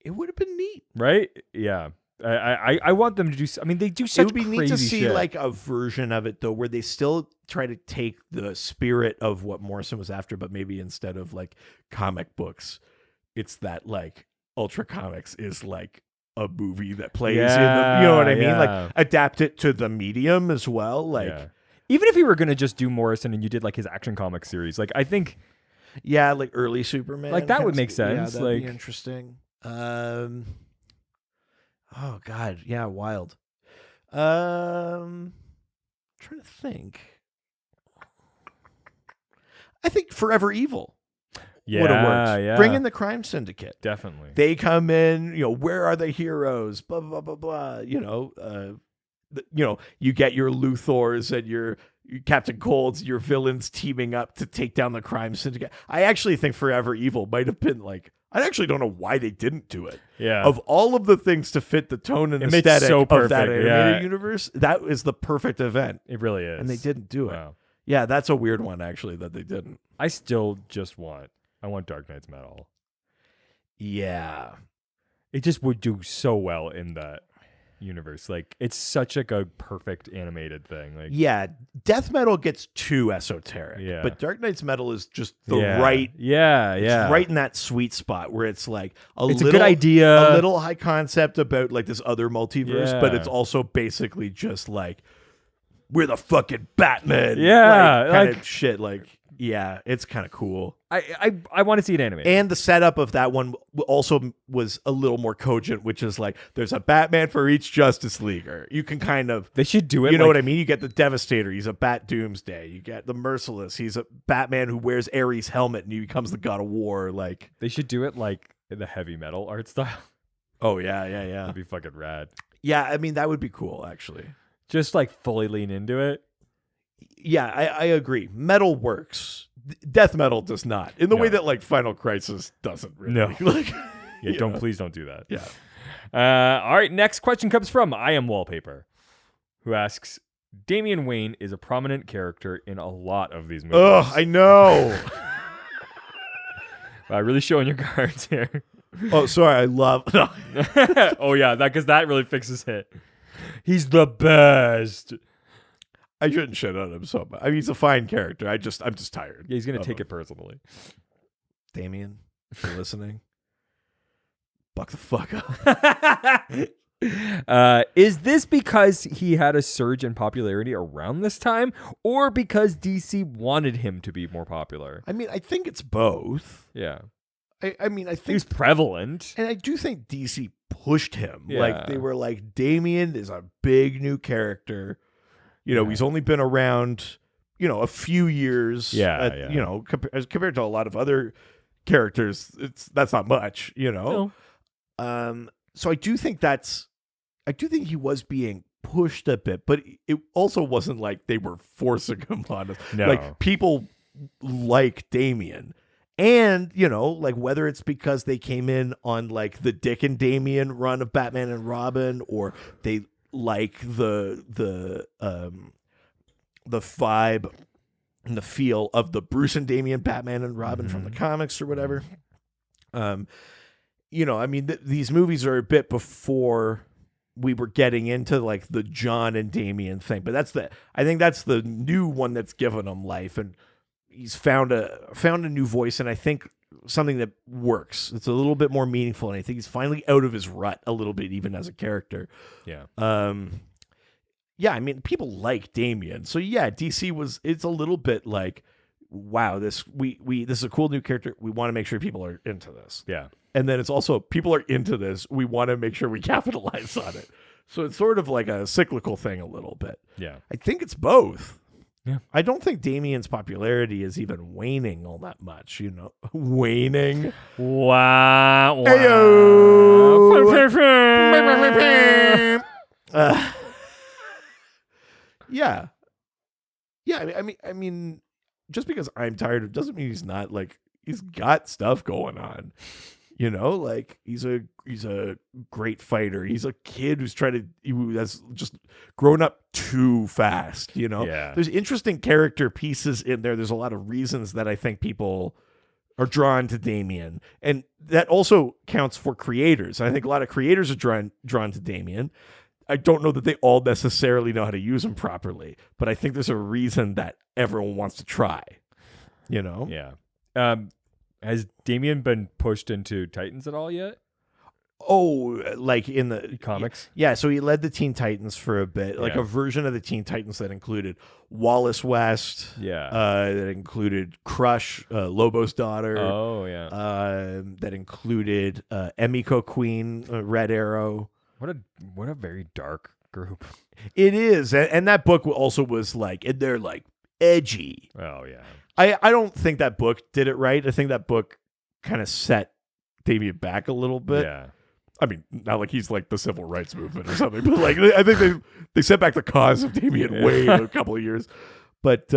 It would have been neat. Right? Yeah. I want them to do. I mean, they do such It would be neat to crazy see shit. like a version of it though, where they still try to take the spirit of what Morrison was after, but maybe instead of like comic books, it's that like Ultra Comics is like a movie that plays in the, you know what I mean? Yeah. Like adapt it to the medium as well. Like, Yeah. Even if you were gonna just do Morrison and you did like his Action Comics series, like I think yeah, like early Superman. Like, that would kinda make st- Yeah, sense, that'd like- be interesting. Oh God, yeah, wild. Trying to think. I think Forever Evil would have worked. yeah, Bring in the Crime Syndicate. definitely. They come in, you know, where are the heroes? Blah blah blah blah. You know, you get your Luthors and your Captain Colds, your villains teaming up to take down the Crime Syndicate. I actually think Forever Evil might have been like I actually don't know why they didn't do it. Yeah. Of all of the things to fit the tone and It makes aesthetic so of that perfect, animated universe, that is the perfect event. It really is. And they didn't do it. Wow. Yeah, that's a weird one, actually, that they didn't. I still just I want Dark Knight's metal. Yeah. It just would do so well in that universe. Like, it's such like a perfect animated thing. Like, Yeah, death metal gets too esoteric. Yeah. But Dark Knight's metal is just the yeah. right... Yeah, It's yeah. right in that sweet spot where it's like It's a good idea. A little high concept about like this other multiverse, but Yeah. it's also basically just like, we're the fucking Batman. Yeah, kind like- of shit. Like, yeah, it's kind of cool. I want to see it animated. And the setup of that one also was a little more cogent, which is like, there's a Batman for each Justice Leaguer. You can kind of... They should do it. You know what I mean? You get the Devastator. He's a Bat Doomsday. You get the Merciless. He's a Batman who wears Ares' helmet and he becomes the God of War. Like, They should do it like in the heavy metal art style. oh yeah, yeah, yeah, That'd be fucking rad. yeah. I mean, that would be cool, actually. Just like fully lean into it. Yeah, I agree. Metal works. Death metal does not, in the way No. that like Final Crisis doesn't. Really. No. Like, Yeah, you don't know. please don't do that. Yeah. All right, next question comes from I Am Wallpaper, who asks, Damian Wayne is a prominent character in a lot of these movies. Ugh, I know. Wow, really showing your cards here. Oh, sorry. I love. No. Oh yeah, because that really fixes it. He's the best. I shouldn't shit on him so much. I mean, he's a fine character. I'm just tired. Yeah, he's gonna of take him. it personally. Damien, if you're listening, buck the fuck up. Is this because he had a surge in popularity around this time, or because DC wanted him to be more popular? I mean, I think it's both. Yeah, I mean, I he think, was prevalent. and I do think DC pushed him. Yeah. Like, they were like, Damien is a big new character. You know, Yeah. he's only been around, a few years. Yeah, yeah. You know, as compared to a lot of other characters, that's not much. No. So I do think he was being pushed a bit, but it also wasn't like they were forcing him on us. No. Like, people like Damien. And, like, whether it's because they came in on like the Dick and Damien run of Batman and Robin, or they like the vibe and the feel of the Bruce and Damien Batman and Robin from the comics or whatever. I mean, these movies are a bit before we were getting into like the John and Damien thing, but I think that's the new one that's given him life, and he's found a new voice, and I think something that works. It's a little bit more meaningful, and I think he's finally out of his rut a little bit, even as a character. Yeah. Yeah, I mean, people like Damien. So yeah, DC it's a little bit like, wow, this is a cool new character. We want to make sure people are into this. Yeah. And then it's also, people are into this. We want to make sure we capitalize on it. So it's sort of like a cyclical thing a little bit. Yeah. I think it's both. Yeah. I don't think Damien's popularity is even waning all that much, Waning. Wow. Yeah. Yeah, I mean, just because I'm tired, it doesn't mean he's not, like, he's got stuff going on. Like, he's a great fighter. He's a kid who has just grown up too fast, Yeah. There's interesting character pieces in there. There's a lot of reasons that I think people are drawn to Damien. And that also counts for creators. I think a lot of creators are drawn to Damien. I don't know that they all necessarily know how to use him properly, but I think there's a reason that everyone wants to try, Yeah. Has Damien been pushed into Titans at all yet? Oh, like in the Comics? Yeah, so he led the Teen Titans for a bit, like Yeah. a version of the Teen Titans that included Wallace West. Yeah. That included Crush, Lobo's daughter. Oh, yeah. That included Emiko Queen, Red Arrow. What a very dark group. It is, and that book also was like, and they're like edgy. Oh, yeah. I don't think that book did it right. I think that book kind of set Damien back a little bit. Yeah. I mean, not like he's like the civil rights movement or something, but like I think they set back the cause of Damien way a couple of years. But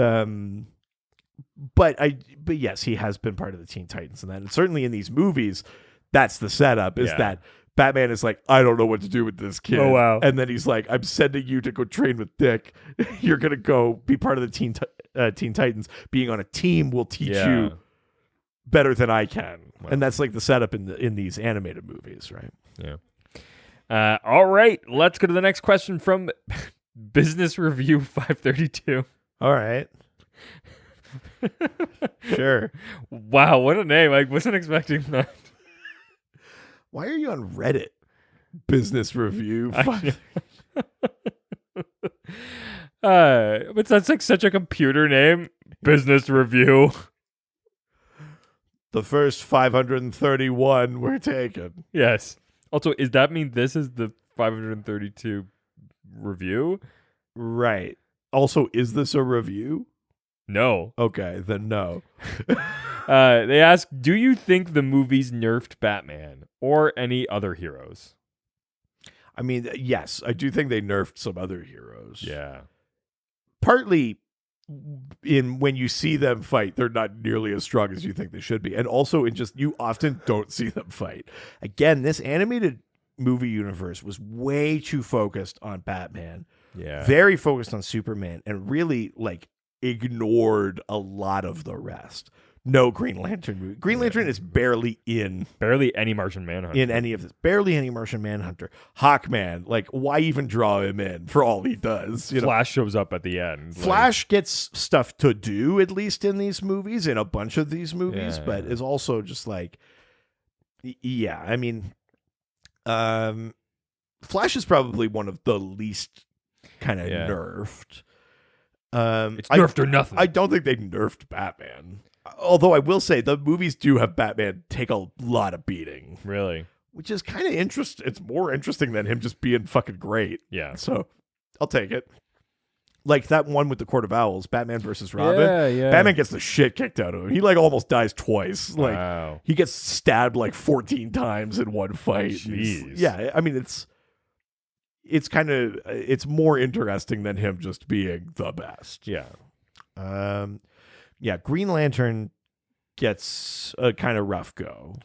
But yes, he has been part of the Teen Titans, and certainly in these movies, that's the setup. Is that Batman is like, I don't know what to do with this kid. Oh, wow. And then he's like, I'm sending you to go train with Dick. You're gonna go be part of the Teen Titans. Being on a team will teach you better than I can. Wow. And that's like the setup in these animated movies, right? Yeah. All right, let's go to the next question from Business Review 532. All right. Sure. Wow, what a name. I wasn't expecting that. Why are you on Reddit? Business Review. But that's like such a computer name. Business Review. The first 531 were taken. Yes. Also, does that mean this is the 532 review? Right. Also, is this a review? No. Okay, then no. They ask, do you think the movies nerfed Batman or any other heroes? I mean, yes, I do think they nerfed some other heroes. Yeah. Partly when you see them fight, they're not nearly as strong as you think they should be. And also you often don't see them fight. Again, this animated movie universe was way too focused on Batman. Yeah. Very focused on Superman, and really like ignored a lot of the rest. No Green Lantern movie. Green Lantern is barely any Martian Manhunter. In any of this. Barely any Martian Manhunter. Hawkman, like, why even draw him in for all he does? Flash shows up at the end. Flash gets stuff to do, at least in these movies, in a bunch of these movies, but is also just like, I mean, Flash is probably one of the least kind of nerfed. It's nerfed or nothing. I don't think they nerfed Batman. Although I will say the movies do have Batman take a lot of beating. Really? Which is kind of interesting. It's more interesting than him just being fucking great. Yeah. So I'll take it. Like that one with the Court of Owls, Batman versus Robin. Yeah. Batman gets the shit kicked out of him. He like almost dies twice. Wow. Like he gets stabbed like 14 times in one fight. Jeez. Yeah. I mean, it's more interesting than him just being the best. Yeah. Green Lantern gets a kind of rough go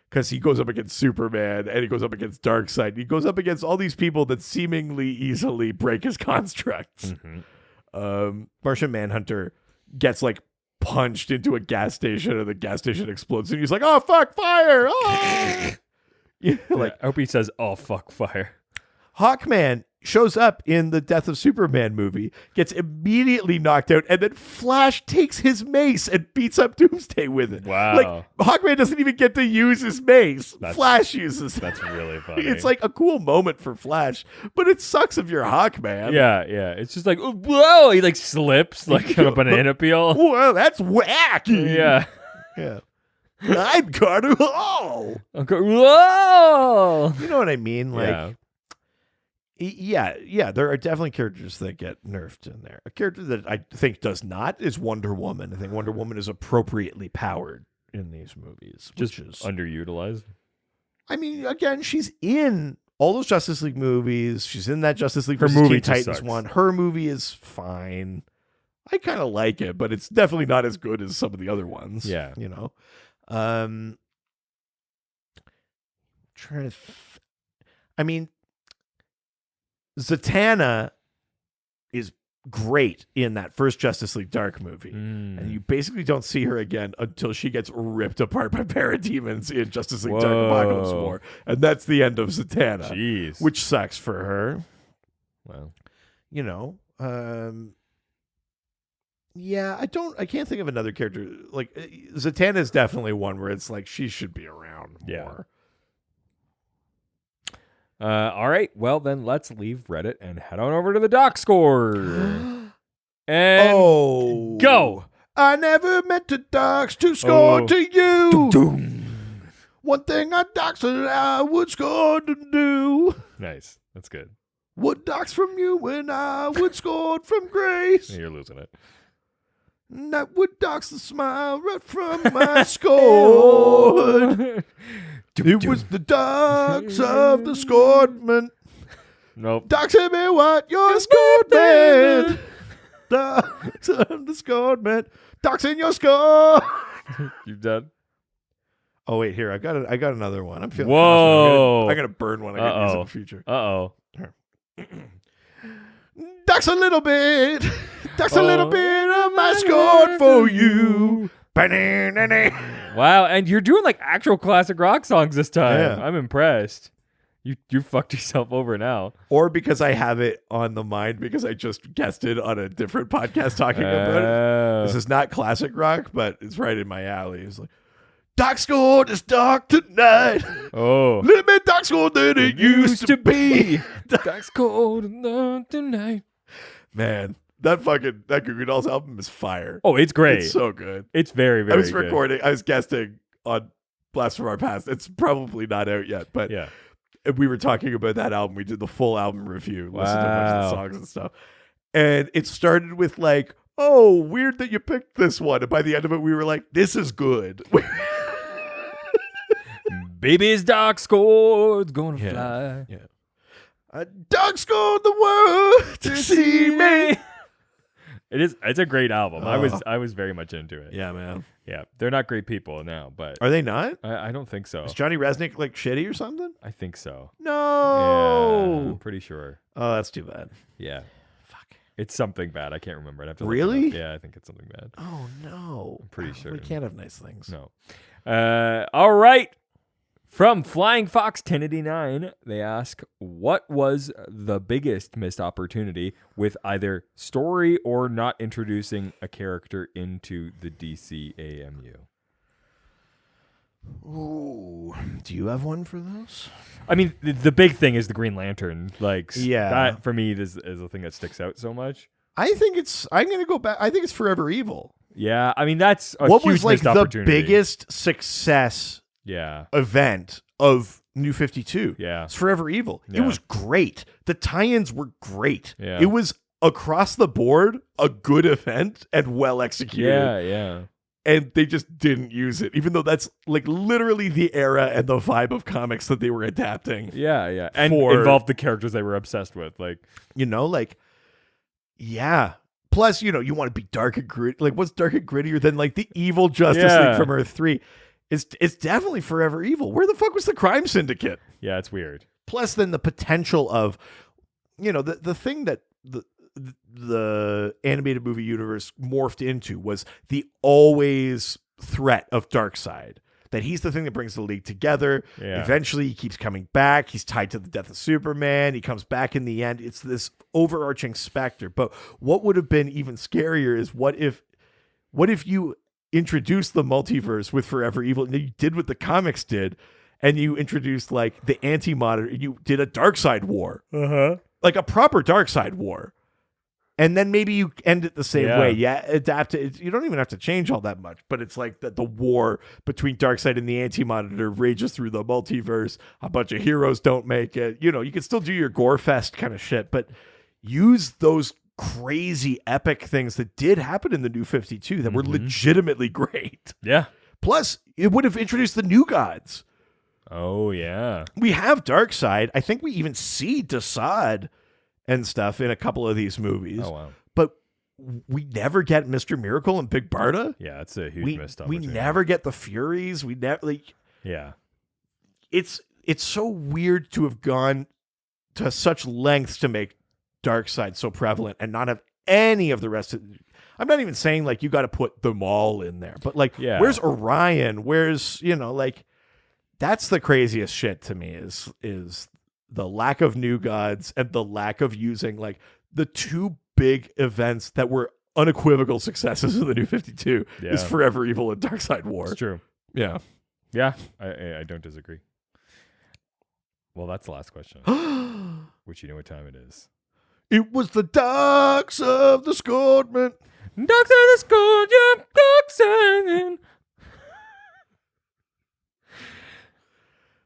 because he goes up against Superman and he goes up against Darkseid. He goes up against all these people that seemingly easily break his constructs. Mm-hmm. Martian Manhunter gets like punched into a gas station and the gas station explodes and he's like, "Oh fuck, fire!" Oh! I hope he says, "Oh fuck, fire." Hawkman shows up in the Death of Superman movie, gets immediately knocked out, and then Flash takes his mace and beats up Doomsday with it. Wow. Like, Hawkman doesn't even get to use his mace. Flash uses it. That's really funny. It's like a cool moment for Flash, but it sucks if you're Hawkman. Yeah. It's just like, whoa, he like slips like on a banana peel. Well, that's wacky. Yeah. I'm Carter Hall. Whoa. You know what I mean? Like, yeah, there are definitely characters that get nerfed in there. A character that I think does not is Wonder Woman. I think Wonder Woman is appropriately powered in these movies. Just underutilized. I mean, again, she's in all those Justice League movies. She's in that Justice League versus Teen Titans one. Her movie is fine. I kind of like it, but it's definitely not as good as some of the other ones. Yeah. You know? Zatanna is great in that first Justice League Dark movie. And you basically don't see her again until she gets ripped apart by parademons in Justice League Dark Apokolips War. And that's the end of Zatanna. Jeez. Which sucks for her. Wow. You know, I can't think of another character. Like, Zatanna is definitely one where it's like she should be around more. All right. Well, then let's leave Reddit and head on over to the doc score. And go. I never meant to dox to score to you. Doom, doom. One thing I doxed that I would score to do. Nice. That's good. Would dox from you when I would scored from Grace. You're losing it. And I would dox the smile right from my score. It was the dogs of the scoredman. Nope. Dox me what your scored man. Dogs of the Scornment. Dogs in your skull. You done? Oh wait, here I got another one. I'm feeling. Whoa! I'm gonna burn one. I gotta use it in the future. Ducks a little bit. Ducks a little bit of my scorn for you. Wow, and you're doing like actual classic rock songs this time. Yeah. I'm impressed. You fucked yourself over now. Or because I have it on the mind because I just guessed it on a different podcast talking about it. This is not classic rock, but it's right in my alley. It's like, dark scorn is dark tonight. Oh. Little bit dark scorn than it used to be. Dark's cold enough tonight. Man, that Goo Goo Dolls album is fire. Oh, it's great. It's so good. It's very, very good. I was guesting on Blast from Our Past. It's probably not out yet, but yeah. We were talking about that album. We did the full album review, listened to a bunch of the songs and stuff. And it started with like, oh, weird that you picked this one. And by the end of it, we were like, this is good. Baby's dark score's gonna fly. Yeah. A dog scored the world to see me. It's a great album. I was very much into it. Yeah, man. Yeah. They're not great people now, but are they not? I don't think so. Is Johnny Resnick like shitty or something? I think so. No. Yeah, I'm pretty sure. Oh, that's too bad. Yeah. Fuck. It's something bad. I can't remember. I'd have to look really? it up. Yeah, I think it's something bad. Oh no. I'm pretty sure. We can't have nice things. No. All right. From Flying Fox 1089, they ask, what was the biggest missed opportunity with either story or not introducing a character into the DCAMU? Ooh, do you have one for this? I mean, the big thing is the Green Lantern. Like, yeah, that for me is the thing that sticks out so much. I'm going to go back. I think it's Forever Evil. Yeah, I mean, that's a what huge was like missed the opportunity. biggest success event of New 52. Yeah. It's Forever Evil. Yeah. It was great. The tie-ins were great. Yeah. It was across the board a good event and well executed. Yeah. And they just didn't use it, even though that's like literally the era and the vibe of comics that they were adapting. Yeah. And involved the characters they were obsessed with. Like, yeah. Plus, you want to be dark and gritty. Like, what's dark and grittier than like the evil Justice League from Earth 3? It's definitely Forever Evil. Where the fuck was the Crime Syndicate? Yeah, it's weird. Plus, then the potential of, the thing that the animated movie universe morphed into was the always threat of Darkseid. That he's the thing that brings the League together. Yeah. Eventually, he keeps coming back. He's tied to the death of Superman. He comes back in the end. It's this overarching specter. But what would have been even scarier is what if you introduced the multiverse with Forever Evil, and you did what the comics did, and you introduced like the Anti-Monitor, and you did a Darkseid war, like a proper Darkseid war, and then maybe you end it the same way. Yeah, adapt it. You don't even have to change all that much, but it's like the war between Darkseid and the Anti-Monitor rages through the multiverse. A bunch of heroes don't make it. You can still do your gore fest kind of shit, but use those crazy epic things that did happen in the New 52 that were legitimately great. Yeah. Plus, it would have introduced the New Gods. Oh, yeah. We have Darkseid. I think we even see Desaad and stuff in a couple of these movies. Oh, wow. But we never get Mr. Miracle and Big Barda. Yeah, it's a huge missed opportunity. We never get the Furies. We never Yeah. It's so weird to have gone to such lengths to make Darkseid so prevalent and not have any of the rest of. I'm not even saying like you got to put them all in there, but like, where's Orion? Where's that's the craziest shit to me is the lack of New Gods and the lack of using like the two big events that were unequivocal successes of the New 52 is Forever Evil and Darkseid War. It's true. Yeah. I don't disagree. Well, that's the last question. Which you know what time it is. It was the Dogs of the Scornment. Dogs of the Scornment, dogs singing.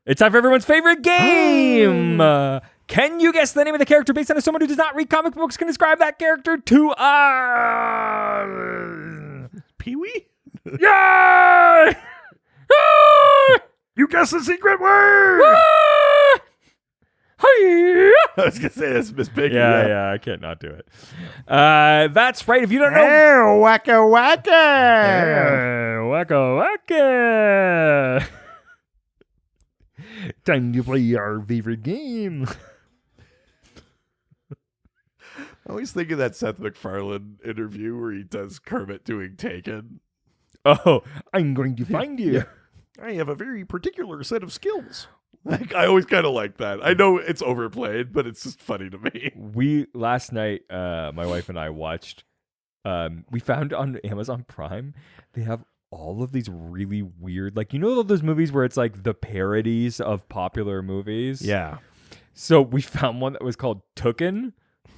It's time for everyone's favorite game. Can you guess the name of the character based on someone who does not read comic books can describe that character to us? Pee-wee? Yeah! You guessed the secret word! I was gonna say that's Miss Piggy. Yeah, I can't not do it. That's right. If you don't know, Oh, waka waka. waka waka. Time to play our favorite game. I always think of that Seth MacFarlane interview where he does Kermit doing Taken. Oh, I'm going to find you. Yeah. I have a very particular set of skills. Like, I always kind of like that. I know it's overplayed, but it's just funny to me. We last night, my wife and I watched. We found on Amazon Prime they have all of these really weird, like, you know, those movies where it's like the parodies of popular movies. Yeah. So we found one that was called Tooken.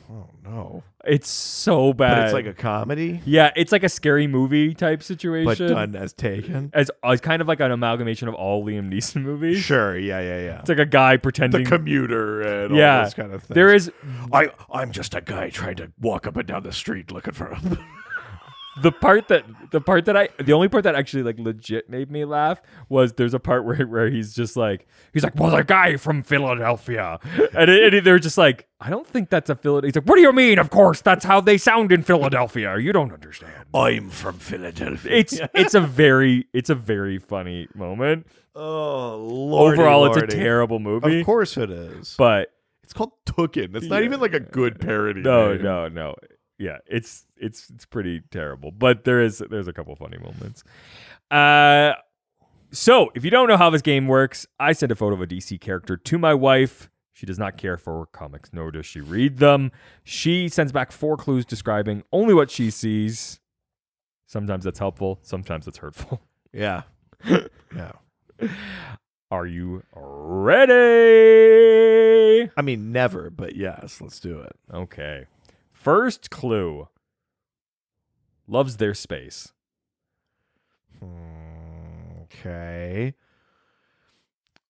Oh no. It's so bad. But it's like a comedy, yeah, it's like a scary movie type situation, but done as Taken. as kind of like an amalgamation of all Liam Neeson movies. Sure. Yeah. It's like a guy pretending The Commuter and Yeah. all this kind of thing. there is I'm just a guy trying to walk up and down the street looking for him. the only part that actually like legit made me laugh was there's a part where he's like, well, the guy from Philadelphia, and they're just like, I don't think that's a Philadelphia. He's like, what do you mean? Of course, that's how they sound in Philadelphia. You don't understand. I'm from Philadelphia. It's a very funny moment. Oh, Lordy, Overall, Lordy. it's a terrible movie. Of course it is. But It's called Tooken. It's not even like a good parody. no. name. Yeah, it's pretty terrible. But there's a couple funny moments. So if you don't know how this game works, I sent a photo of a DC character to my wife. She does not care for comics, nor does she read them. She sends back 4 clues describing only what she sees. Sometimes that's helpful. Sometimes it's hurtful. Yeah. Yeah. Are you ready? I mean, never, but yes, let's do it. Okay. First clue. Loves their space. Okay.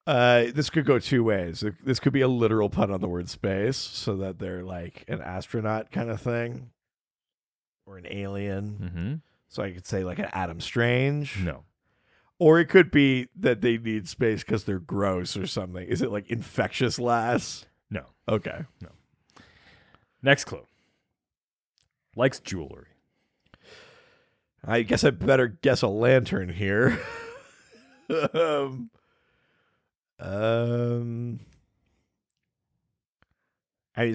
This could go 2 ways. This could be a literal pun on the word space, so that they're like an astronaut kind of thing, or an alien. Mm-hmm. So I could say like an Adam Strange. No. Or it could be that they need space because they're gross or something. Is it like infectious lass? No. Okay. No. Next clue. Likes jewelry. I guess I better guess a lantern here. Is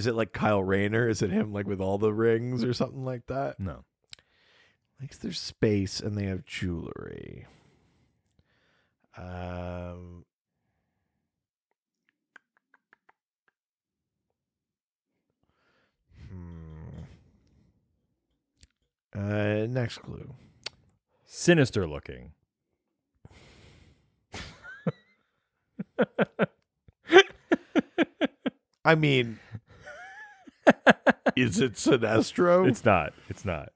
it like Kyle Rayner? Is it him like with all the rings or something like that? No. Likes their space and they have jewelry. Next clue. Sinister looking. I mean, is it Sinestro? It's not. It's not.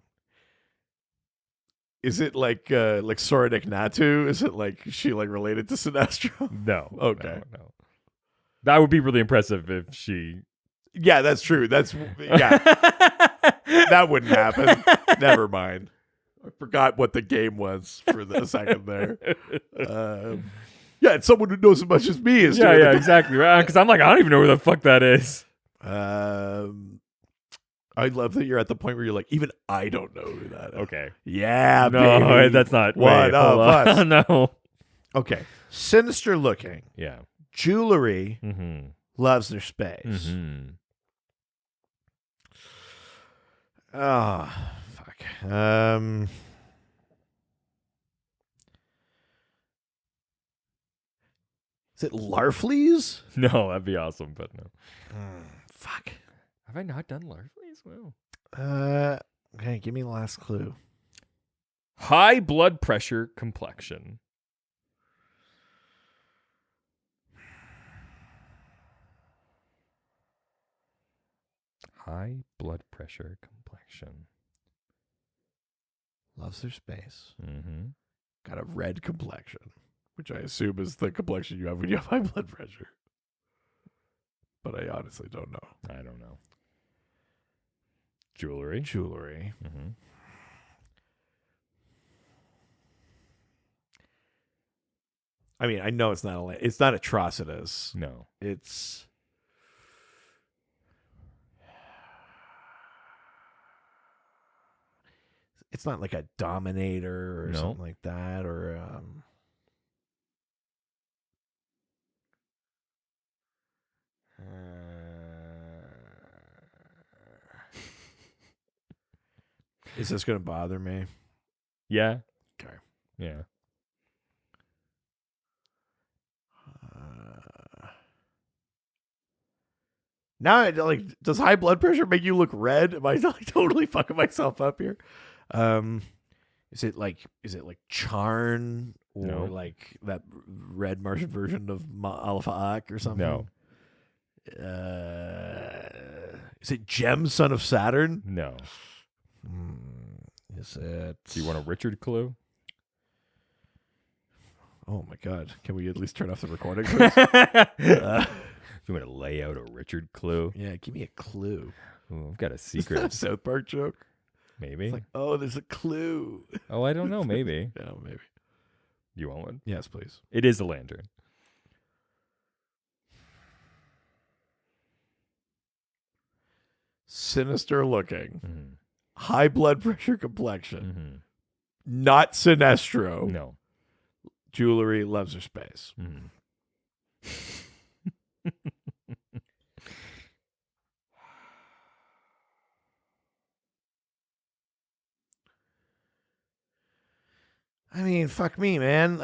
Is it like Sora Natu? Is it like she like related to Sinestro? No. Okay. No. That would be really impressive if she. Yeah, that's true. That wouldn't happen. Never mind. I forgot what the game was for a second there. Yeah, it's someone who knows as much as me is. Yeah, exactly. Because I'm like, I don't even know where the fuck that is. I love that you're at the point where you're like, even I don't know who that is. Okay. Yeah, No, baby. that's not. One of us. No. Okay. Sinister looking. Yeah. Jewelry. Mm-hmm. Loves their space. Mm-hmm. Oh, fuck. Is it Larfleeze? No, that'd be awesome, but no. Fuck. Have I not done Larfleeze? Wow. Okay, give me the last clue. High blood pressure complexion. High blood pressure complexion. Loves their space. Mm-hmm. Got a red complexion, which I assume is the complexion you have when you have high blood pressure. But I honestly don't know. I don't know. Jewelry. Mm-hmm. I mean, I know it's not Atrocitus. No. It's It's not like a Dominator or No. something like that, or is this going to bother me? Yeah. Okay. Yeah. Now, does high blood pressure make you look red? Am I like totally fucking myself up here? Is it like Charn or No. like that red Martian version of Alpha Ak or something? No. Is it Gem, son of Saturn? No. Is it? Do you want a Richard clue? Oh my God! Can we at least turn off the recording? Please? You want to lay out a Richard clue? Yeah, give me a clue. Ooh, I've got a Is that secret. a South Park joke? Maybe. It's like, oh, there's a clue. Oh, I don't know. Maybe. Yeah, maybe. You want one? Yes, please. It is a lantern. Sinister looking, Mm-hmm. high blood pressure complexion, Mm-hmm. not Sinestro. No. Jewelry, loves her space. Mm-hmm. I mean, fuck me, man.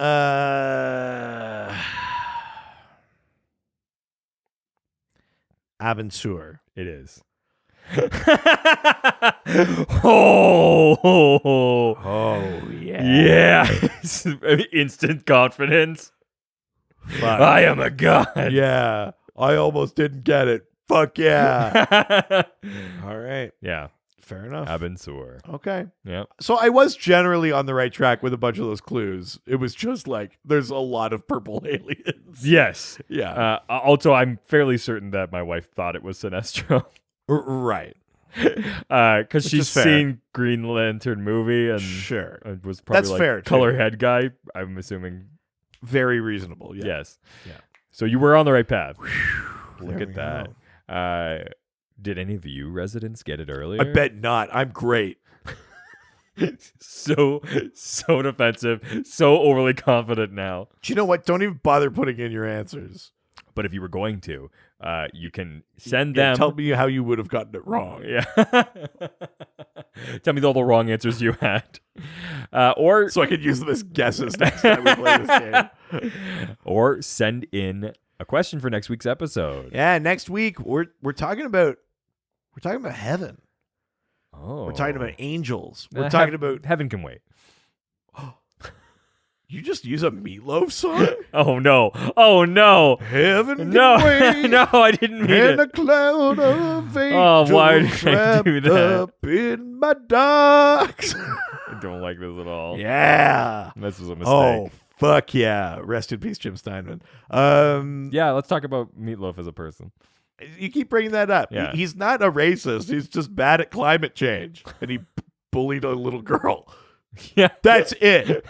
Abensur. It is. Oh, Oh, yeah. yes. Instant confidence. Fuck. I am a god. Yeah. I almost didn't get it. Fuck yeah. All right. Yeah. Fair enough. Abensur. Okay. Yeah. So I was generally on the right track with a bunch of those clues. It was just like there's a lot of purple aliens. Yes. Yeah. Also, I'm fairly certain that my wife thought it was Sinestro. Right. Because she's is fair. seen Green Lantern movie and Sure. was probably That's like fair, too. color head guy. I'm assuming. Very reasonable. Yeah. Yes. Yeah. So you were on the right path. Look There at we that. go. Did any of you residents get it earlier? I bet not. I'm great. so defensive, so overly confident now. Do you know what? Don't even bother putting in your answers. But if you were going to, you can send Yeah, them. tell me how you would have gotten it wrong. Yeah. Tell me all the wrong answers you had. Or So I could use them as guesses next time we play this game. Or send in a question for next week's episode. Yeah, next week we're talking about heaven. Oh. We're talking about angels. We're talking about heaven can wait. You just use a Meatloaf song? Oh no. Oh no. Heaven can No. wait. No, I didn't mean And it. a cloud of angels why did I do wrapped that? up in my docks. I don't like this at all. Yeah. This was a mistake. Oh, fuck yeah. Rest in peace, Jim Steinman. Yeah, let's talk about Meatloaf as a person. You keep bringing that up. Yeah. He's not a racist. He's just bad at climate change. And he bullied a little girl. Yeah. That's it.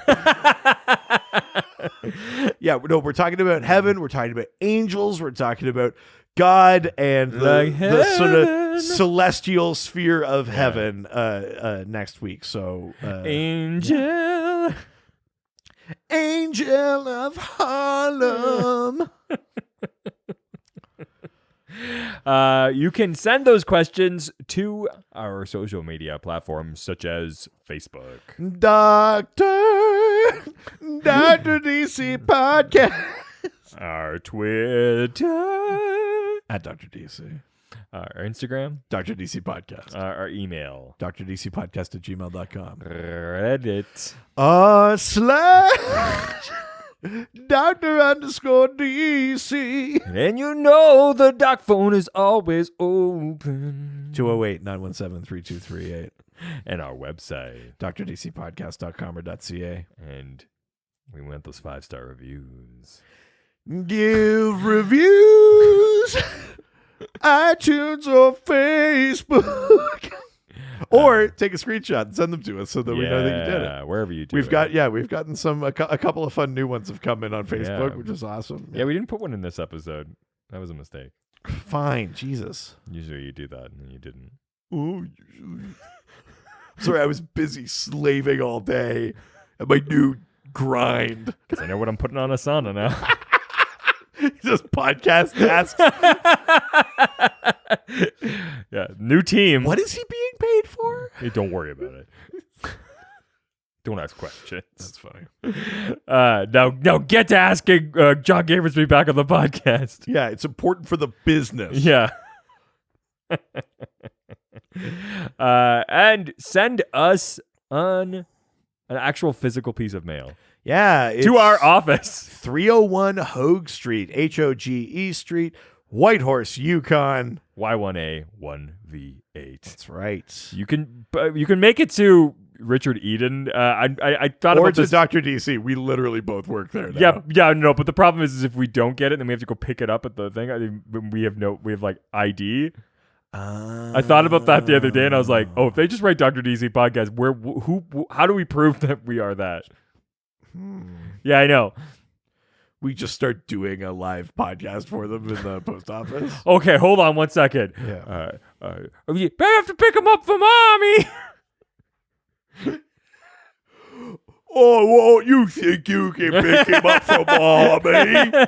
Yeah, no, we're talking about heaven. We're talking about angels. We're talking about God and the sort of celestial sphere of heaven next week. So, Angel. Angel of Harlem. You can send those questions to our social media platforms such as Facebook. Dr. DC Podcast. Our Twitter. At Dr. DC. Our Instagram. Dr. DC Podcast. Our email. DrDCPodcast@gmail.com. Reddit. / Dr_DC. And you know the doc phone is always open. 208-917-3238. And our website. DrDCPodcast.com or .ca. And we want those 5-star reviews. Give reviews. iTunes or Facebook. Or take a screenshot and send them to us so that we know that you did it. Wherever you do We've it. gotten a couple of fun new ones have come in on Facebook, Yeah. which is awesome. Yeah, we didn't put one in this episode. That was a mistake. Fine, Jesus. Usually you do that and then you didn't. Oh, usually. Sorry, I was busy slaving all day at my new grind. Because I know what I'm putting on Asana now. Just podcast tasks. Yeah, new team. What is he being paid for? Hey, don't worry about it. Don't ask questions. That's funny. Now get to asking John Gamersby back on the podcast. Yeah, it's important for the business. Yeah. And send us an actual physical piece of mail. Yeah. To our office. 301 Hogue Street, Hoge Street, Whitehorse, Yukon. Y1A 1V8. That's right. You can make it to Richard Eden. I thought or about to this. Dr. DC. We literally both work there now. Yeah, no. But the problem is if we don't get it, then we have to go pick it up at the thing. I mean, we have like ID. I thought about that the other day, and I was like, "Oh, if they just write Dr. DC podcast, how do we prove that we are that?" Yeah, I know. We just start doing a live podcast for them in the post office. Okay, hold on 1 second. Yeah. You have to pick him up for mommy. Oh, well, you think you can pick him up for mommy?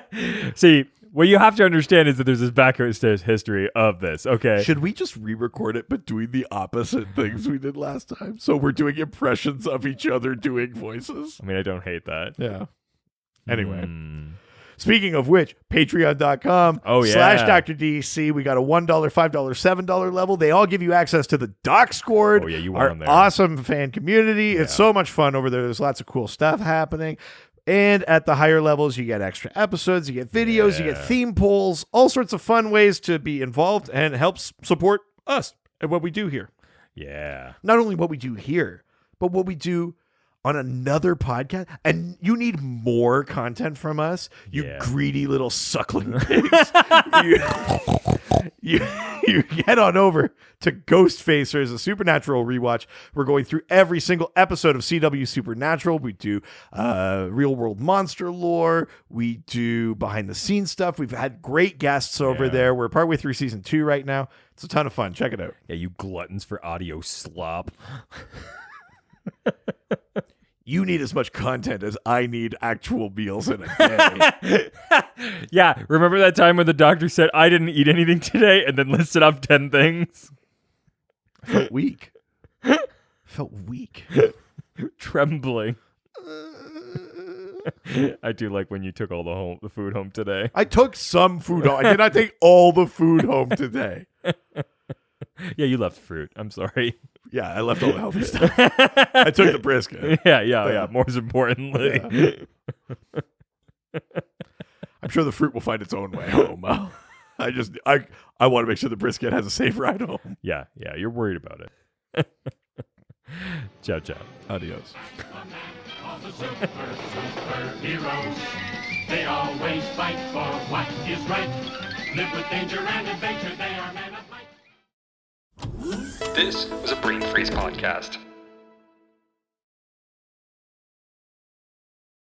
See, what you have to understand is that there's this backwards history of this, okay? Should we just re-record it but doing the opposite things we did last time? So we're doing impressions of each other doing voices? I mean, I don't hate that. Yeah. Anyway. Speaking of which, patreon.com / Dr. DC. We got a $1, $5, $7 level. They all give you access to the Discord. Oh, yeah, you want them there. Awesome fan community. Yeah. It's so much fun over there. There's lots of cool stuff happening. And at the higher levels, you get extra episodes, you get videos, you get theme polls, all sorts of fun ways to be involved and helps support us and what we do here. Yeah. Not only what we do here, but what we do on another podcast. And you need more content from us, you greedy little suckling pigs. You head on over to Ghostfacers, a Supernatural rewatch. We're going through every single episode of CW Supernatural. We do real world monster lore. We do behind the scenes stuff. We've had great guests over there. We're partway through season 2 right now. It's a ton of fun. Check it out. Yeah, you gluttons for audio slop. You need as much content as I need actual meals in a day. Yeah, remember that time when the doctor said, I didn't eat anything today, and then listed off 10 things? I felt weak. Trembling. I do like when you took all the food home today. I took some food home. I did not take all the food home today. Yeah, you left fruit. I'm sorry. Yeah, I left all the healthy stuff. I took the brisket. Yeah. Most importantly. Yeah. I'm sure the fruit will find its own way home. I want to make sure the brisket has a safe ride home. Yeah, you're worried about it. Ciao. Adios. All the superheroes, they always fight for what is right. Live with danger and adventure, they are men of might. This was a Brain Freeze podcast.